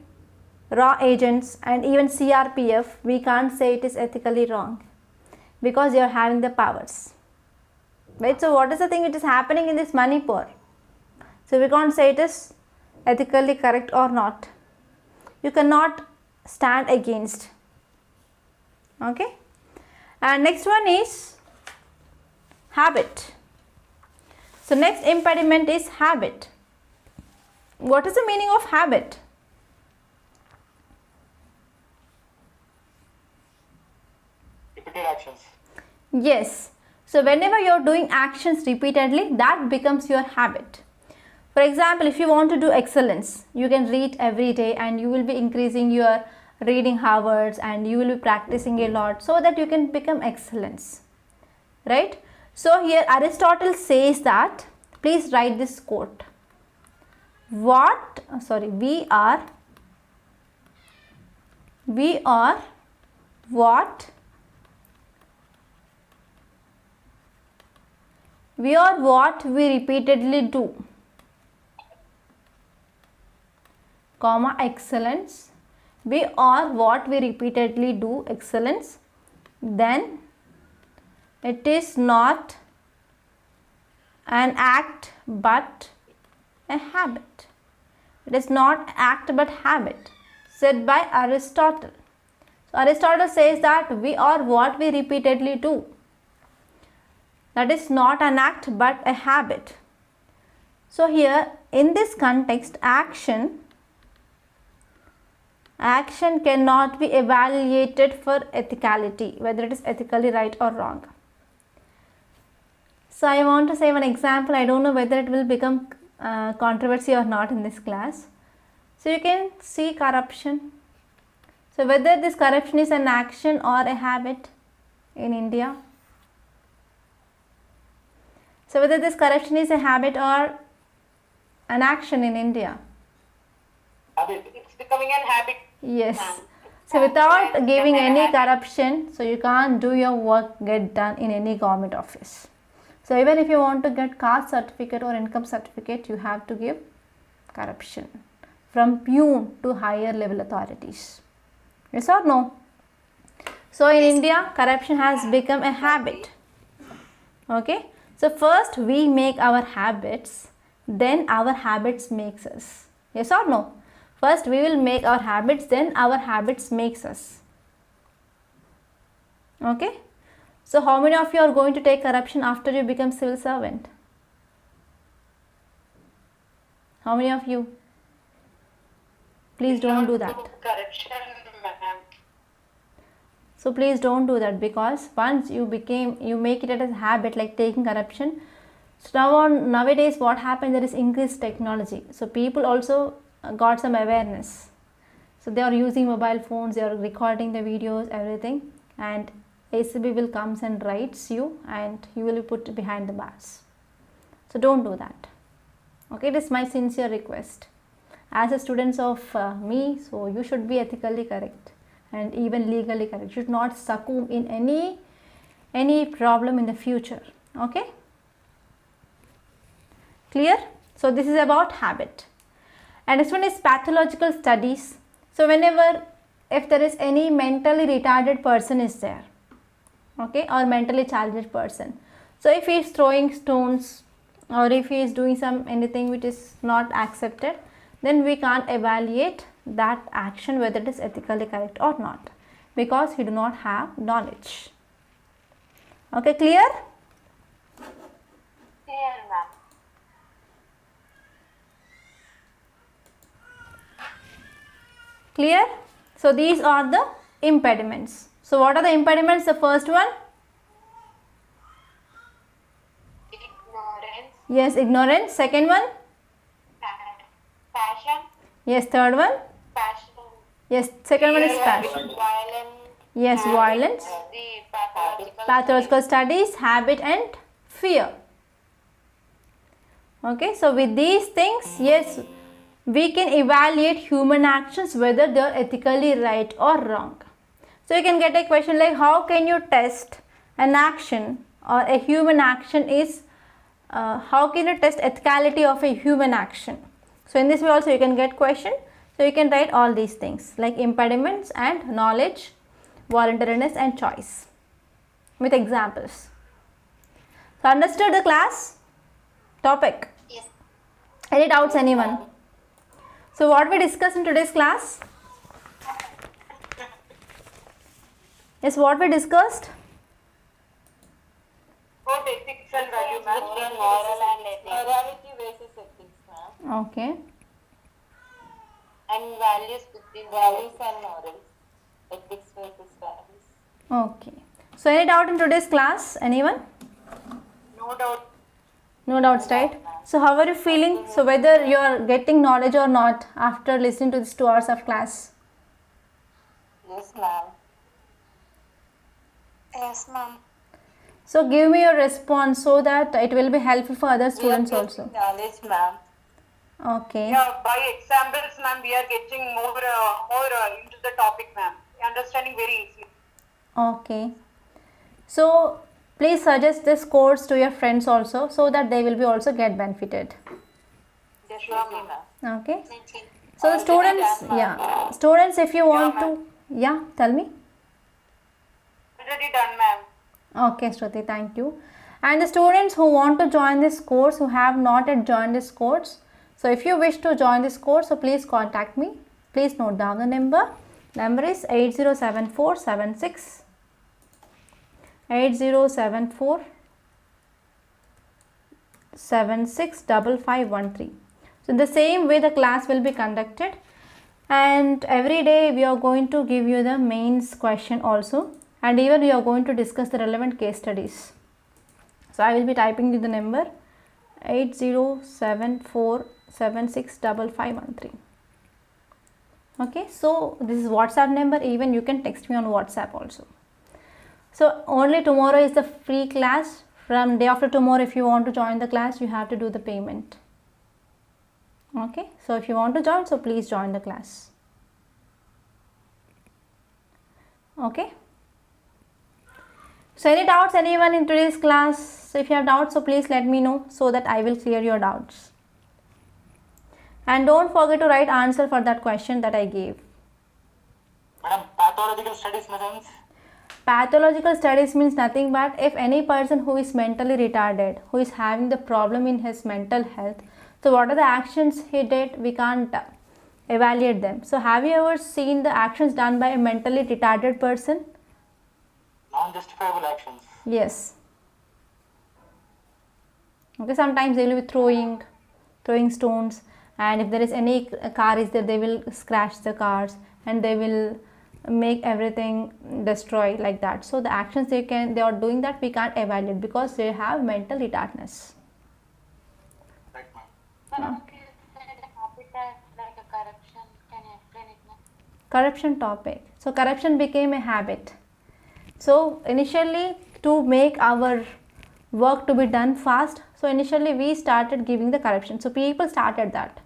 raw agents and even CRPF, we can't say it is ethically wrong because they are having the powers. Right. So what is the thing which is happening in this Manipur? So we can't say it is ethically correct or not. You cannot stand against. Okay. And next one is habit. So next impediment is habit. What is the meaning of habit? Repeated actions. Yes. So whenever you are doing actions repeatedly, that becomes your habit. For example, if you want to do excellence, you can read every day and you will be increasing your reading hours and you will be practicing a lot so that you can become excellence. Right? So here Aristotle says that, please write this quote. We are what we repeatedly do. Comma, excellence. We are what we repeatedly do, excellence. Then it is not an act but a habit. It is not act but habit, said by Aristotle. So Aristotle says that we are what we repeatedly do. That is not an act but a habit. So here in this context, action cannot be evaluated for ethicality, whether it is ethically right or wrong. So I want to say one example. I don't know whether it will become controversy or not in this class. So you can see corruption. So whether this corruption is an action or a habit in India. So whether this corruption is a habit or an action in India. Habit. It's becoming an habit. Yes. So without giving any corruption, so you can't do your work get done in any government office. So even if you want to get caste certificate or income certificate, you have to give corruption from peon to higher level authorities. Yes or no? So in India, corruption has become a habit. Okay. So first we make our habits, then our habits makes us. Yes or no? First we will make our habits, then our habits makes us. Okay. So how many of you are going to take corruption after you become civil servant? How many of you? Please don't do that. Corruption, ma'am. So please don't do that, because once you make it as a habit like taking corruption. So nowadays what happens, there is increased technology. So people also got some awareness. So they are using mobile phones, they are recording the videos, everything, and ACB will comes and writes you and you will be put behind the bars. So don't do that. Okay, it is my sincere request. As a students of me, so you should be ethically correct and even legally correct. You should not succumb in any problem in the future. Okay? Clear? So this is about habit. And next one is pathological studies. So whenever, if there is any mentally retarded person is there, okay, or mentally challenged person, so if he is throwing stones or if he is doing anything which is not accepted, then we can't evaluate that action whether it is ethically correct or not, because he do not have knowledge. Okay, clear? Clear, ma'am. Clear? So these are the impediments. So what are the impediments? The first one? Ignorance. Yes, ignorance. Second one? Passion. Yes, third one? Passion. Yes, second one is passion. Violence. Yes, violence. The Pathological studies, habit and fear. Okay, so with these things, yes, we can evaluate human actions whether they are ethically right or wrong. So you can get a question like, how can you test an action or a human action is, how can you test ethicality of a human action? So in this way also you can get question. So you can write all these things like impediments and knowledge, voluntariness and choice with examples. So understood the class topic? Yes. Any doubts, anyone? So what we discussed in today's class? Yes, what we discussed? About ethics and value, ma'am. between moral and ethics. Morality versus ethics, ma'am. Okay. And values between values and morals. Ethics versus values. Okay. So any doubt in today's class? Anyone? No doubt. No doubts, right? So how are you feeling? So whether you are getting knowledge or not after listening to these 2 hours of class? Yes, ma'am. Yes, ma'am. So give me your response so that it will be helpful for other students We are also. getting knowledge, ma'am. Okay. Yeah, by examples, ma'am, we are getting more into the topic, ma'am. Understanding very easily. Okay. So please suggest this course to your friends also so that they will be also get benefited. Surely, ma'am. Okay. So the students, yeah, students, if you want to, yeah, tell me. Already done, ma'am. Okay, Shruti, thank you. And the students who want to join this course, who have not yet joined this course, so if you wish to join this course, so please contact me. Please note down the number. Number is 807476 8074 765513. So in the same way the class will be conducted, and every day we are going to give you the mains question also, and even we are going to discuss the relevant case studies. So I will be typing you the number 8074 765513. Okay, so this is WhatsApp number. Even you can text me on WhatsApp also. So only tomorrow is the free class. From day after tomorrow, if you want to join the class, you have to do the payment. Okay, so if you want to join, so please join the class. Okay. So any doubts anyone in today's class? So if you have doubts, so please let me know so that I will clear your doubts. And don't forget to write answer for that question that I gave. Madam, pathological studies means Pathological studies means nothing but if any person who is mentally retarded, who is having the problem in his mental health, so what are the actions he did, we can't evaluate them. So have you ever seen the actions done by a mentally retarded person? non-justifiable actions. Yes. Okay, sometimes they will be throwing stones, and if there is any car is there, they will scratch the cars and they will make everything destroy like that. So the actions they are doing that we can't evaluate because they have mental retardedness. Right, ma'am. Madam, you said habitat like a corruption. Can you explain it now? Corruption topic. So corruption became a habit. So initially, to make our work to be done fast, so initially we started giving the corruption. So people started that.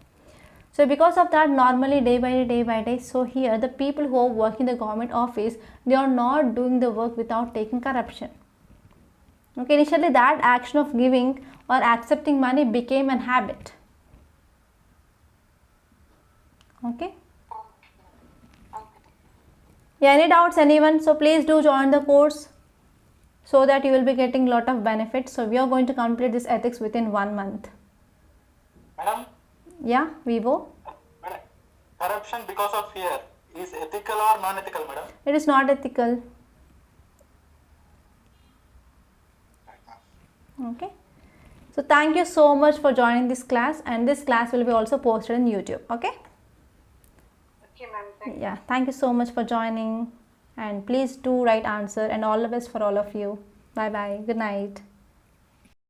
So because of that, normally day by day, so here the people who are working in the government office, they are not doing the work without taking corruption. Okay, initially that action of giving or accepting money became an habit. Okay. Yeah, any doubts anyone? So please do join the course so that you will be getting lot of benefits. So we are going to complete this ethics within 1 month. Madam, Yeah, Vivo. madam, corruption because of fear is ethical or non-ethical, madam? It is not ethical. Right, ma'am. Okay. So thank you so much for joining this class, and this class will be also posted in YouTube. Okay. Okay, ma'am. Thank you. Yeah, thank you so much for joining, and please do write answer, and all the best for all of you. Bye bye. Good night.